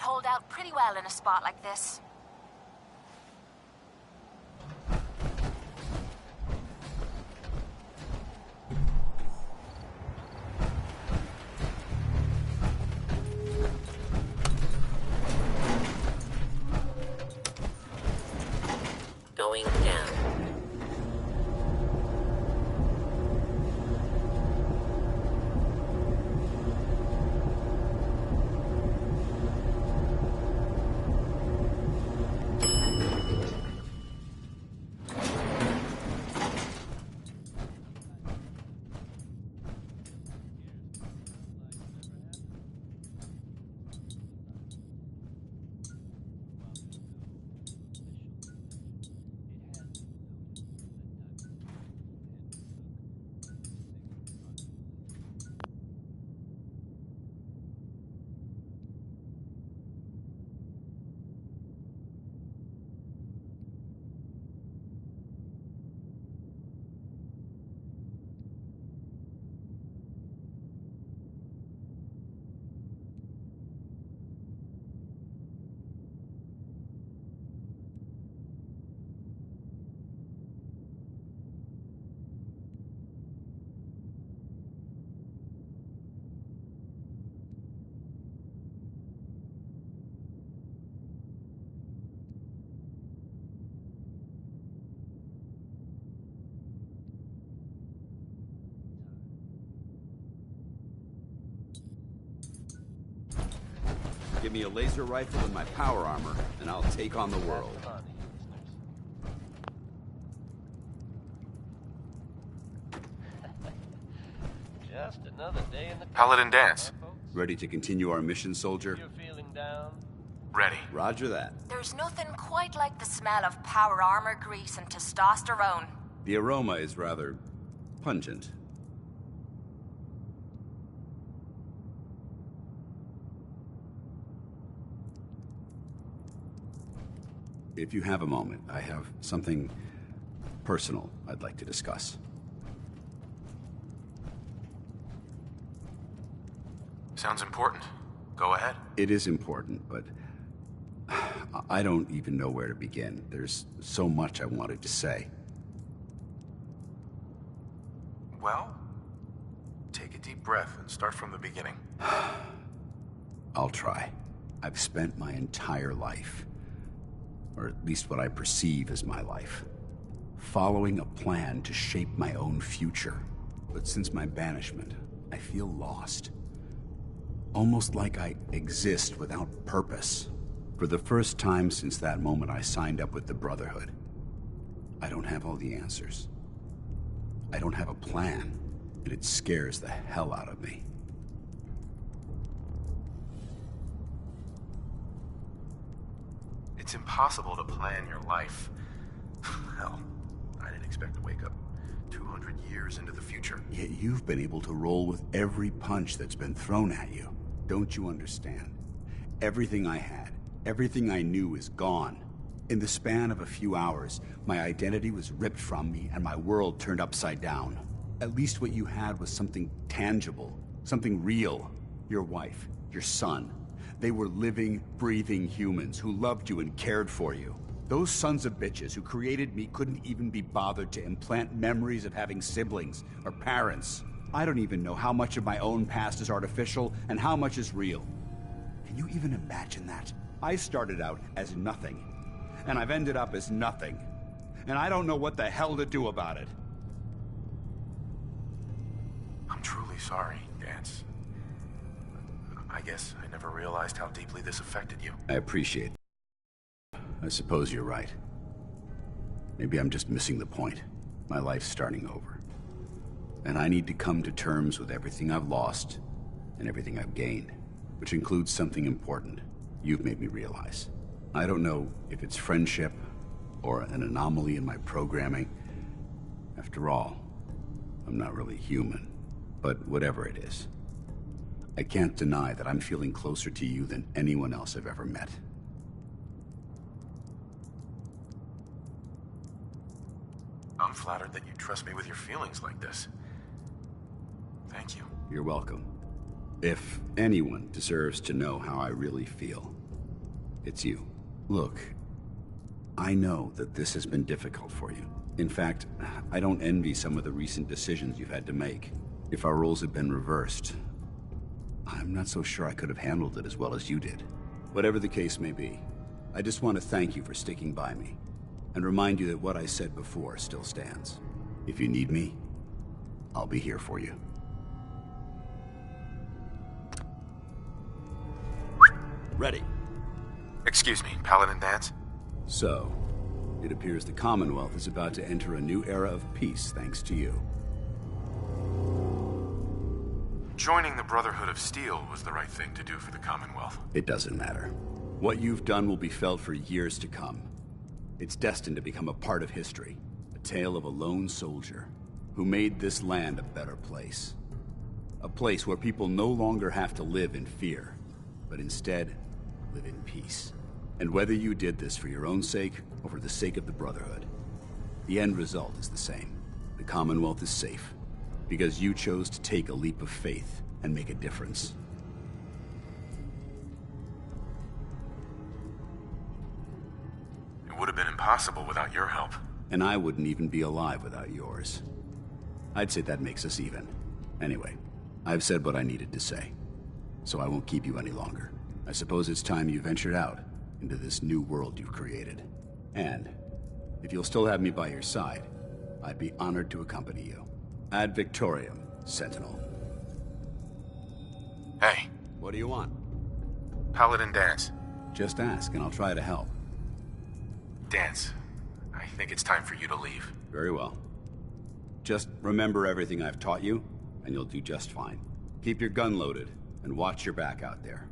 Hold out pretty well in a spot like this. going down. Give me a laser rifle and my power armor, and I'll take on the world. Just another day in the Paladin Danse. Ready to continue our mission, soldier? You're feeling down? Ready. Roger that. There's nothing quite like the smell of power armor grease and testosterone. The aroma is rather pungent. If you have a moment, I have something personal I'd like to discuss. Sounds important. Go ahead. It is important, but I don't even know where to begin. There's so much I wanted to say. Well, take a deep breath and start from the beginning. I'll try. I've spent my entire life, or at least what I perceive as my life, following a plan to shape my own future. But since my banishment, I feel lost. Almost like I exist without purpose. For the first time since that moment I signed up with the Brotherhood, I don't have all the answers. I don't have a plan, and it scares the hell out of me. It's impossible to plan your life. Hell, I didn't expect to wake up 200 years into the future. Yet you've been able to roll with every punch that's been thrown at you. Don't you understand? Everything I had, everything I knew is gone. In the span of a few hours, my identity was ripped from me and my world turned upside down. At least what you had was something tangible, something real. Your wife, your son. They were living, breathing humans who loved you and cared for you. Those sons of bitches who created me couldn't even be bothered to implant memories of having siblings or parents. I don't even know how much of my own past is artificial and how much is real. Can you even imagine that? I started out as nothing, and I've ended up as nothing. And I don't know what the hell to do about it. I'm truly sorry, Danse. I guess I never realized how deeply this affected you. I appreciate that. I suppose you're right. Maybe I'm just missing the point. My life's starting over. And I need to come to terms with everything I've lost and everything I've gained, which includes something important you've made me realize. I don't know if it's friendship or an anomaly in my programming. After all, I'm not really human. But whatever it is, I can't deny that I'm feeling closer to you than anyone else I've ever met. I'm flattered that you trust me with your feelings like this. Thank you. You're welcome. If anyone deserves to know how I really feel, it's you. Look, I know that this has been difficult for you. In fact, I don't envy some of the recent decisions you've had to make. If our roles had been reversed, I'm not so sure I could have handled it as well as you did. Whatever the case may be, I just want to thank you for sticking by me. and remind you that what I said before still stands. If you need me, I'll be here for you. Ready. Excuse me, Paladin Danse? So, it appears the Commonwealth is about to enter a new era of peace thanks to you. Joining the Brotherhood of Steel was the right thing to do for the Commonwealth. It doesn't matter. What you've done will be felt for years to come. It's destined to become a part of history. A tale of a lone soldier who made this land a better place. A place where people no longer have to live in fear, but instead live in peace. And whether you did this for your own sake or for the sake of the Brotherhood, the end result is the same. The Commonwealth is safe, because you chose to take a leap of faith and make a difference. It would have been impossible without your help. And I wouldn't even be alive without yours. I'd say that makes us even. Anyway, I've said what I needed to say, so I won't keep you any longer. I suppose it's time you ventured out into this new world you've created. And if you'll still have me by your side, I'd be honored to accompany you. Ad Victoriam, Sentinel. Hey. What do you want? Paladin Danse. Just ask, and I'll try to help. Danse, I think it's time for you to leave. Very well. Just remember everything I've taught you, and you'll do just fine. Keep your gun loaded, and watch your back out there.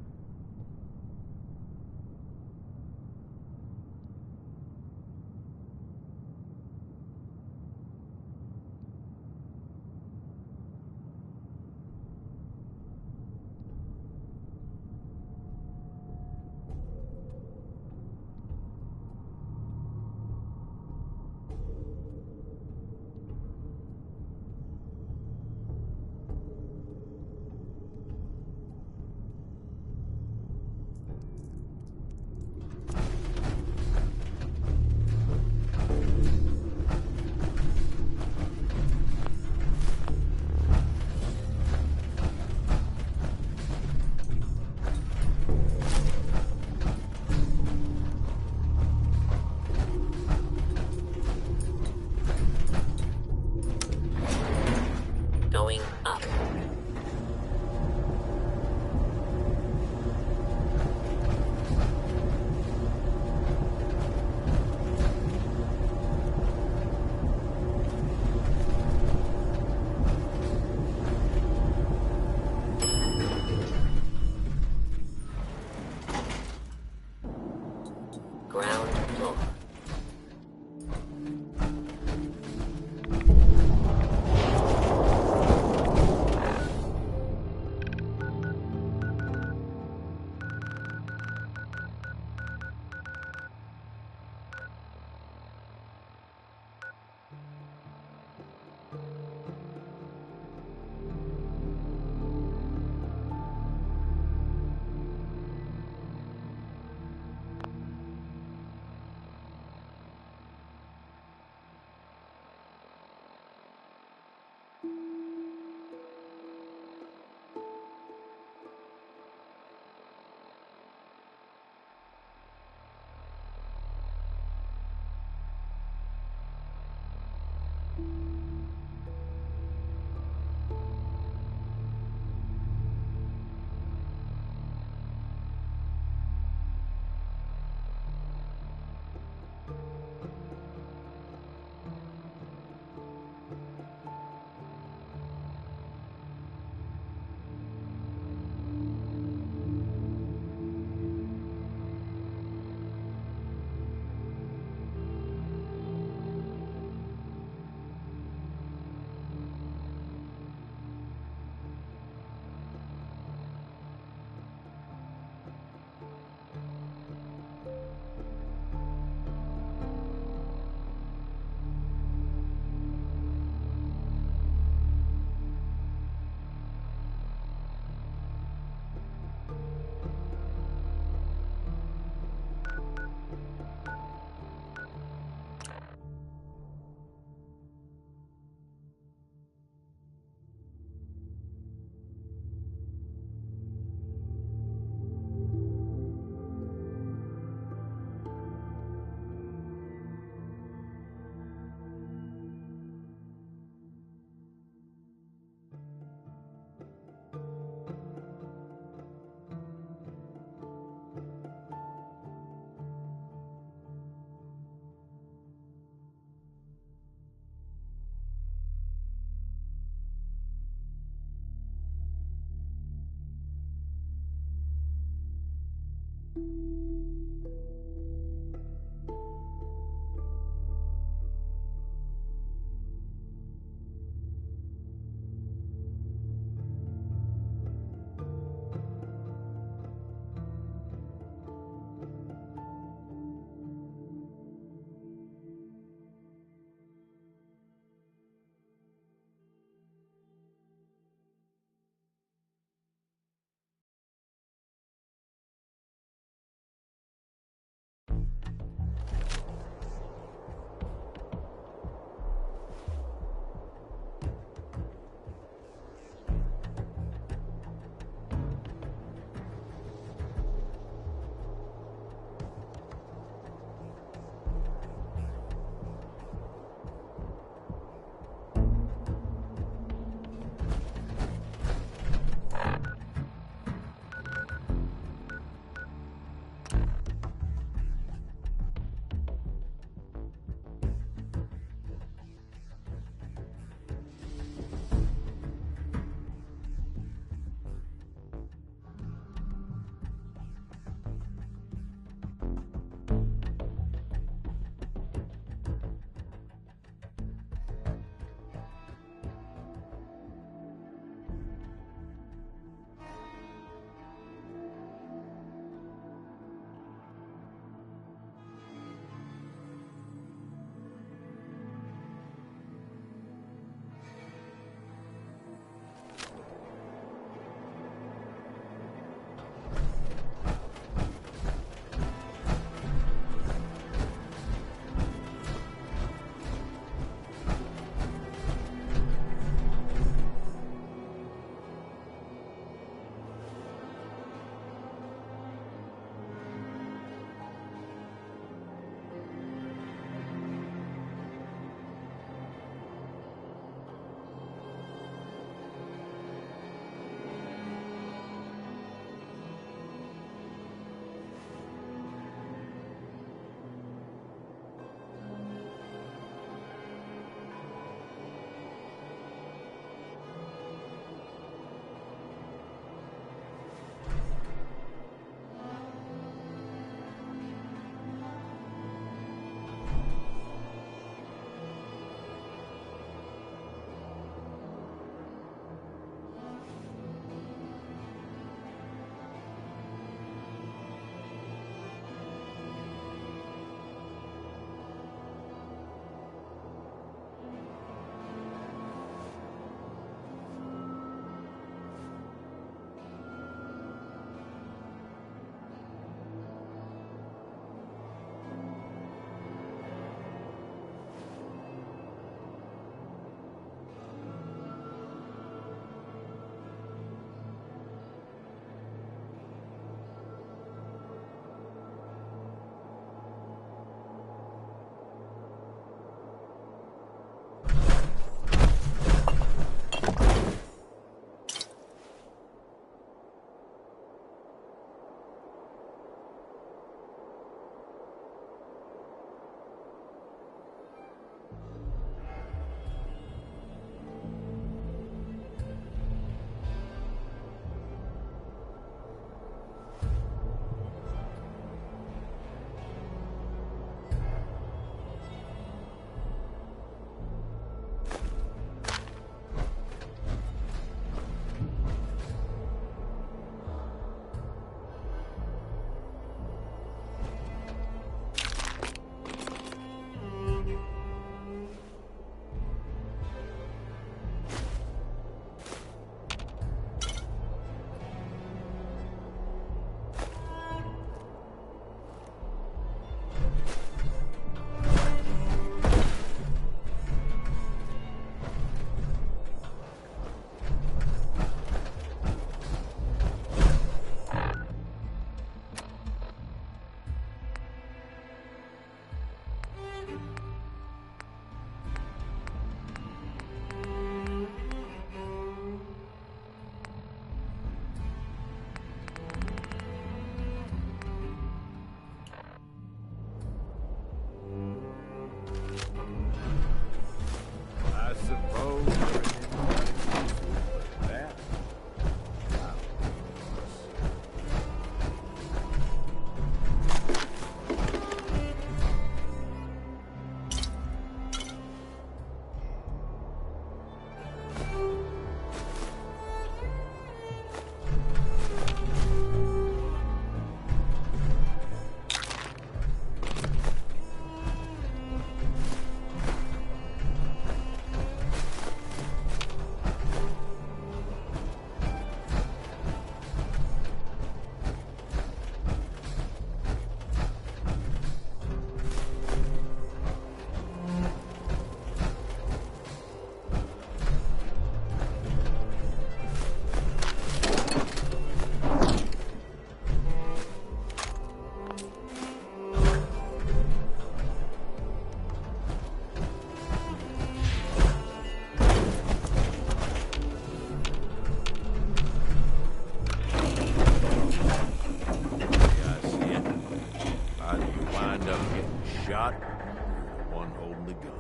not, you're the one holding the gun.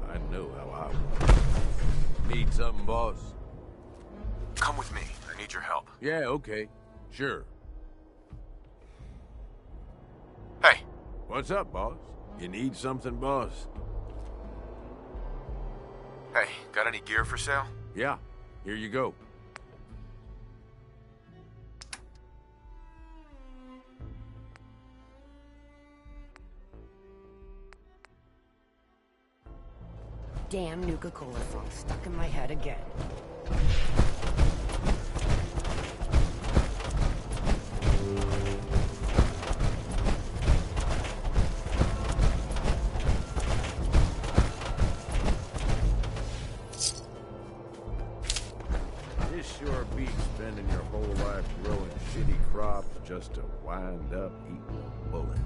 I know how I was. Need something, boss? Come with me. I need your help. Yeah, okay. Sure. Hey. What's up, boss? You need something, boss? Hey, got any gear for sale? Yeah, here you go. Damn Nuka-Cola song stuck in my head again. This sure beats spending your whole life growing shitty crops just to wind up eating a bullet.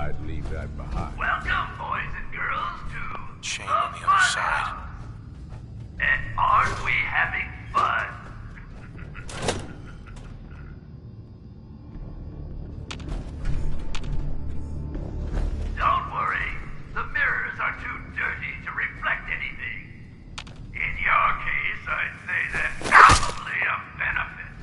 I'd leave that behind. Welcome, boys and girls, to Chain on the other side. And aren't we having fun? Don't worry, the mirrors are too dirty to reflect anything. In your case, I'd say that's probably a benefit.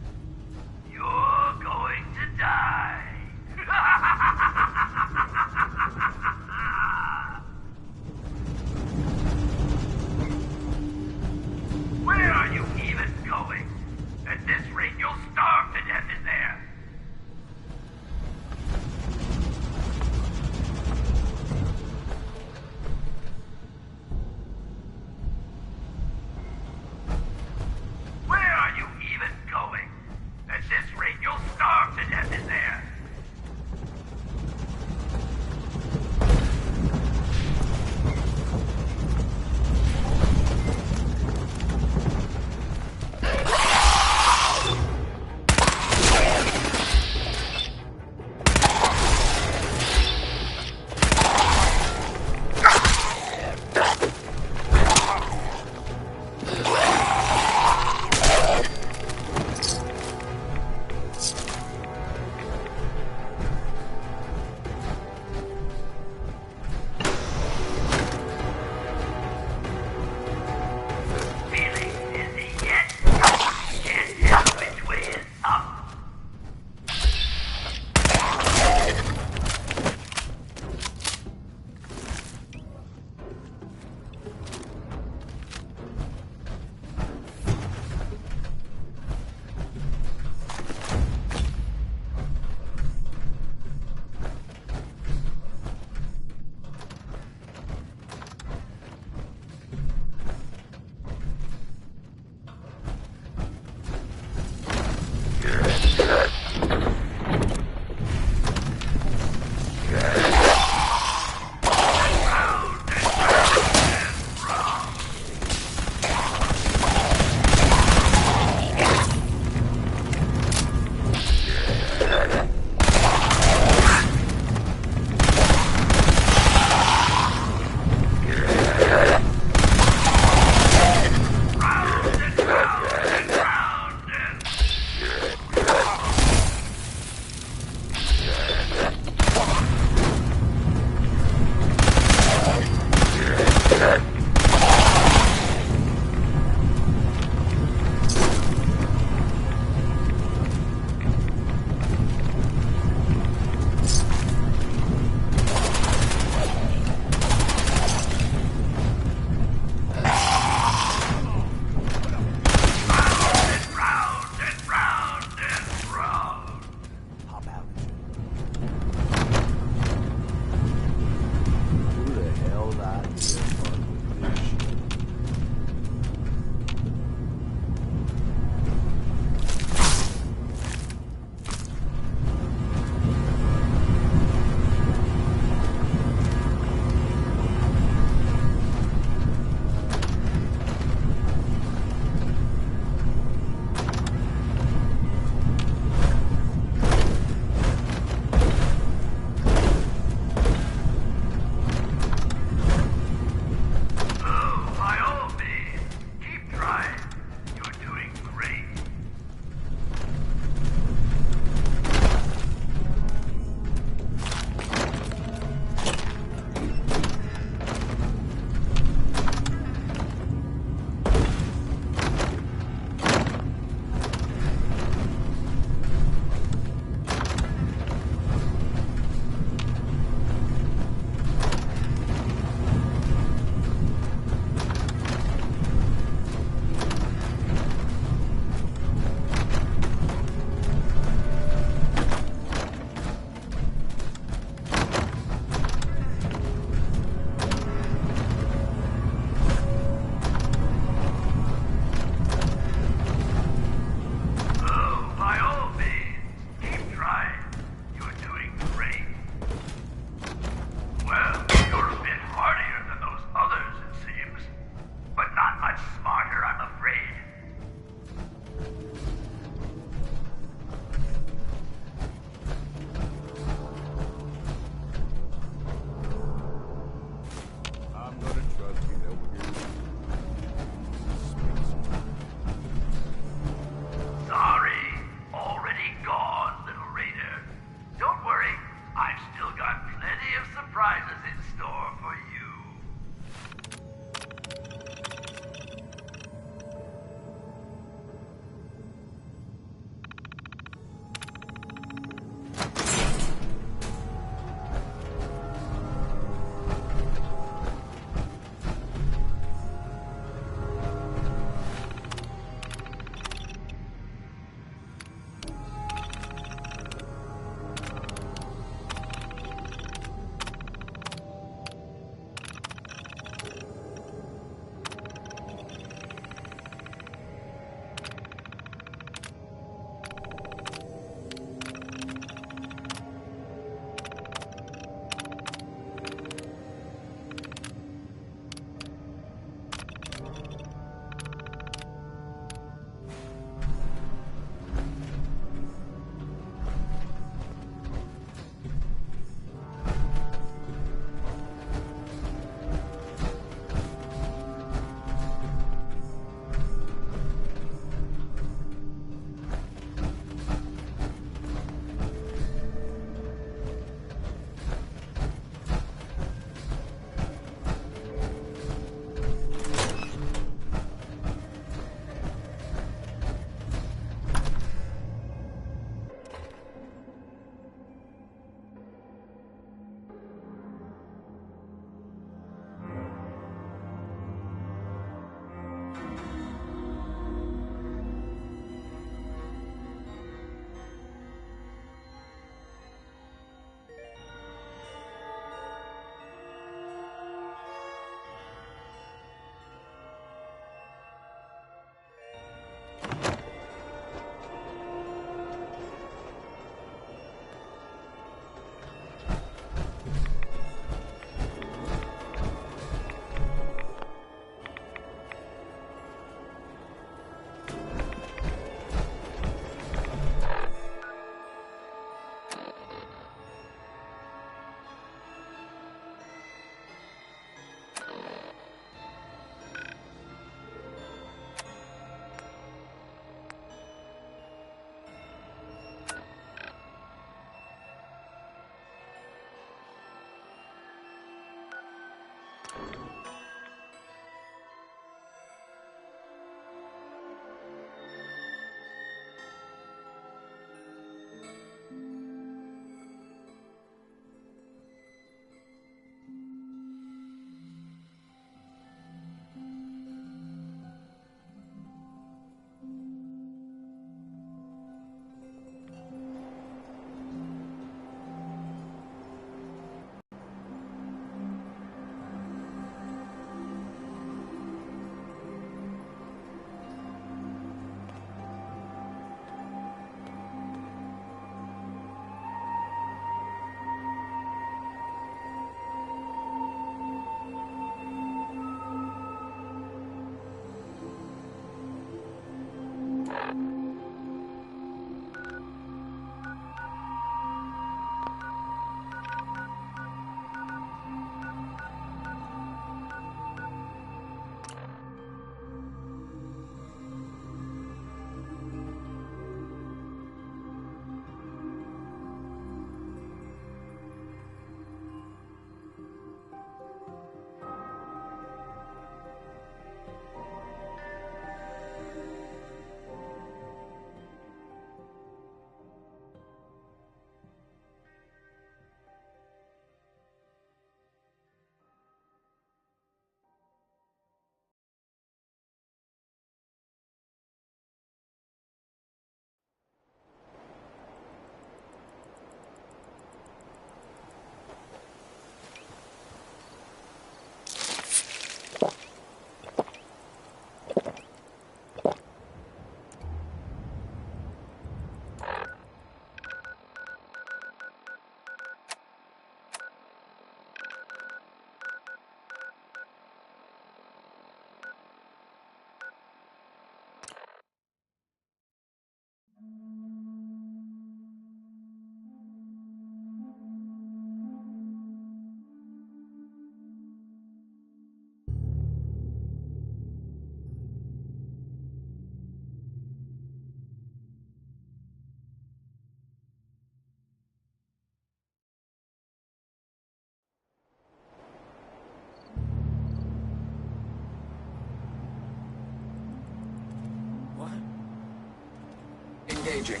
Engaging.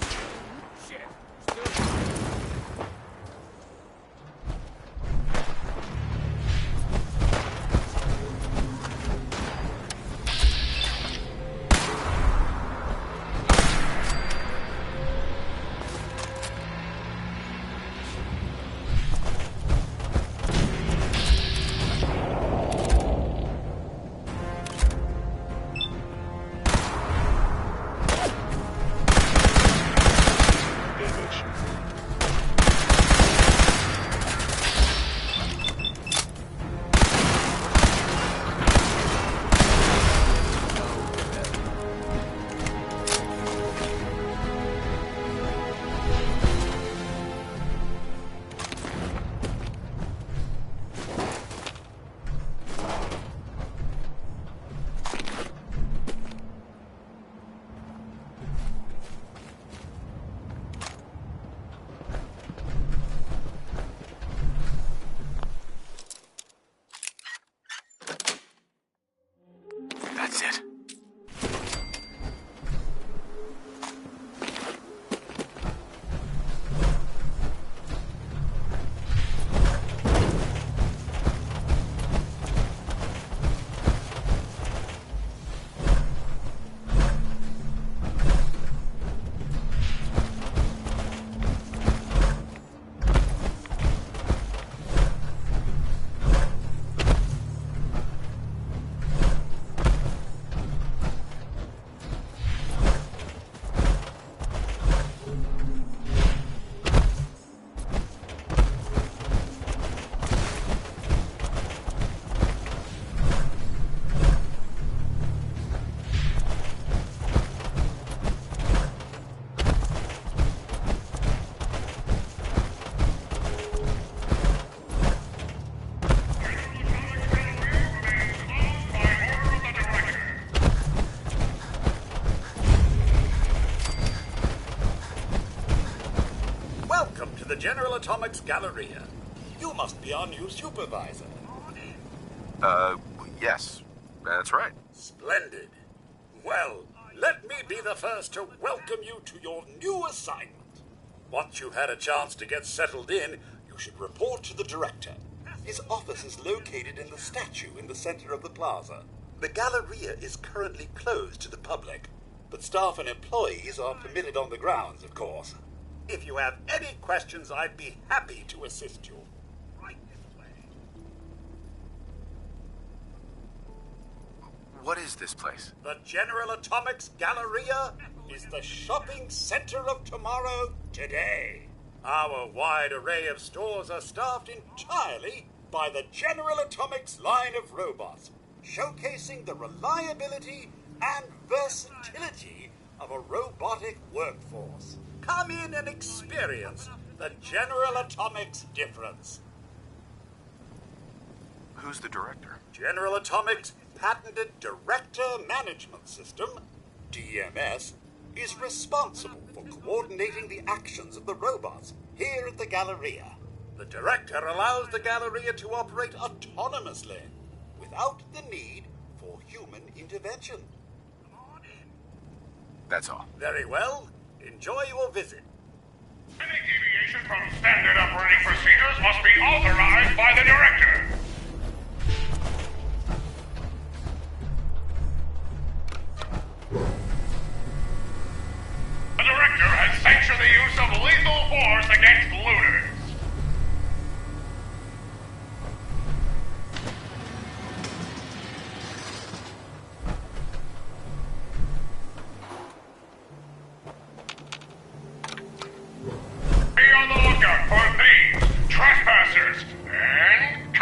That's it. The General Atomics Galleria. You must be our new supervisor. Yes. That's right. Splendid. Well, let me be the first to welcome you to your new assignment. Once you've had a chance to get settled in, you should report to the director. His office is located in the statue in the center of the plaza. The Galleria is currently closed to the public, but staff and employees are permitted on the grounds, of course. If you have any questions, I'd be happy to assist you. Right this way. What is this place? The General Atomics Galleria is the shopping center of tomorrow today. Our wide array of stores are staffed entirely by the General Atomics line of robots, showcasing the reliability and versatility of a robotic workforce. Come in and experience the General Atomics difference. Who's the director? General Atomics' patented Director Management System, DMS, is responsible for coordinating the actions of the robots here at the Galleria. The Director allows the Galleria to operate autonomously, without the need for human intervention. That's all. Very well. Enjoy your visit. Any deviation from standard operating procedures must be authorized by the Director. The Director has sanctioned the use of lethal force against looters. Be on the lookout for thieves, trespassers, and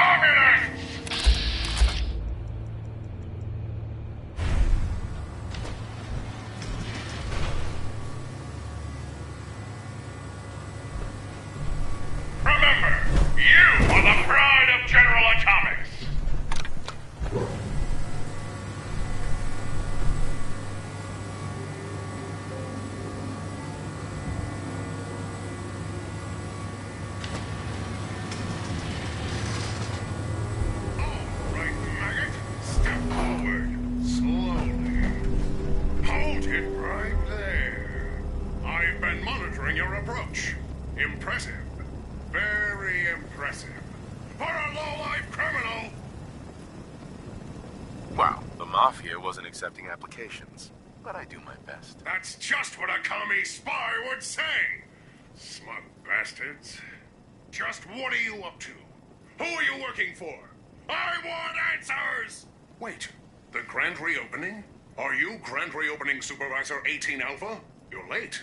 been monitoring your approach. Impressive. Very impressive. For a low-life criminal! Wow, the Mafia wasn't accepting applications. But I do my best. That's just what a commie spy would say! Smug bastards. Just what are you up to? Who are you working for? I want answers! Wait, the grand reopening? Are you Grand Reopening Supervisor 18 Alpha? You're late.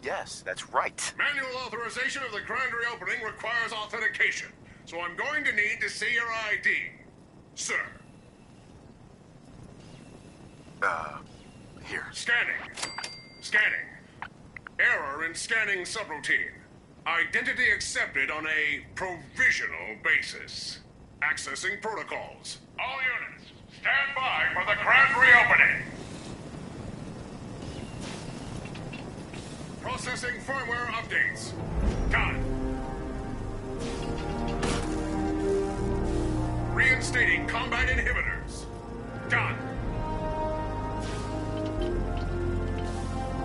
Yes, that's right. Manual authorization of the grand reopening requires authentication, so I'm going to need to see your ID. Sir. Here. Scanning. Scanning. Error in scanning subroutine. Identity accepted on a provisional basis. Accessing protocols. All units, stand by for the grand reopening. Processing firmware updates. Done. Reinstating combat inhibitors. Done.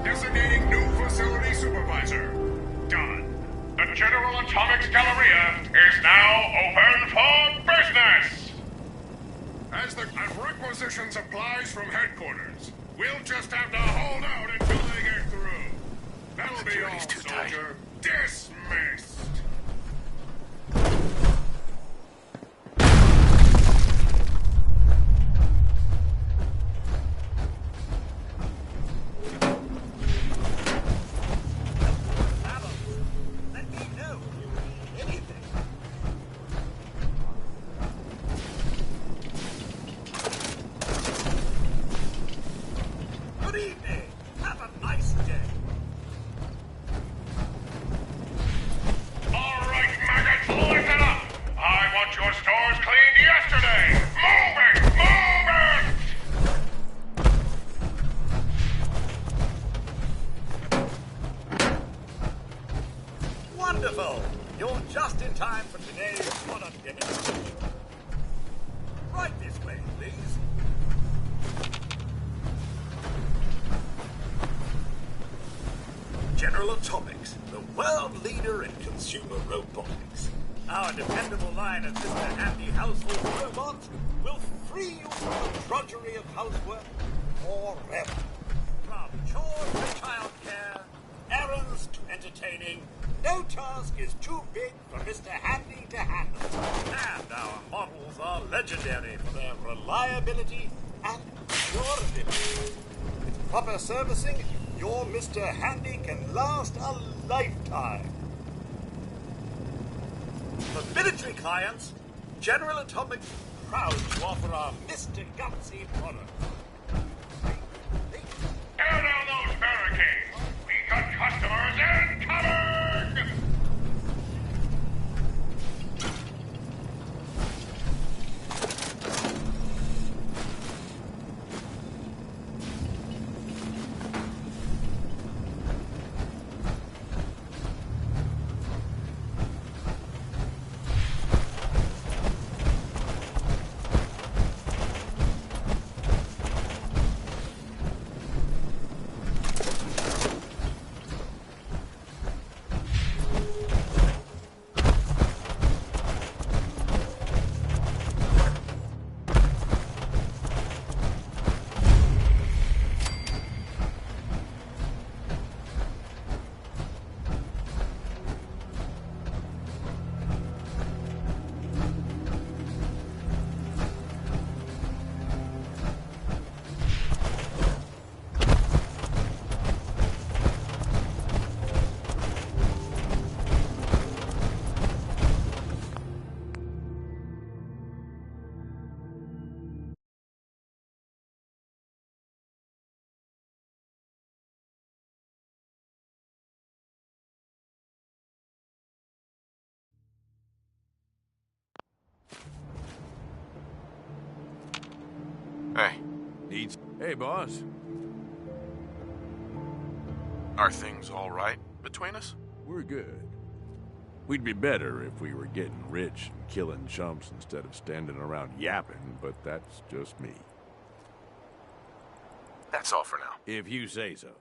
Designating new facility supervisor. Done. The General Atomics Galleria is now open for business! As requisition supplies from headquarters, we'll just have to hold out until they get through. That'll be all, soldier. Dismissed! Wonderful! You're just in time for today's product demonstration. Right this way, please. General Atomics, the world leader in consumer robotics. Our dependable line of Mr. Handy household robots will free you from the drudgery of housework forever. From chores to childcare, errands to entertaining, no task is too big for Mr. Handy to handle. And our models are legendary for their reliability and durability. With proper servicing, your Mr. Handy can last a lifetime. For military clients, General Atomics is proud to offer our Mr. Gutsy product. Tear down those barricades! We got customers incoming! Hey. Hey, boss. Are things all right between us? We're good. We'd be better if we were getting rich and killing chumps instead of standing around yapping, but that's just me. That's all for now. If you say so.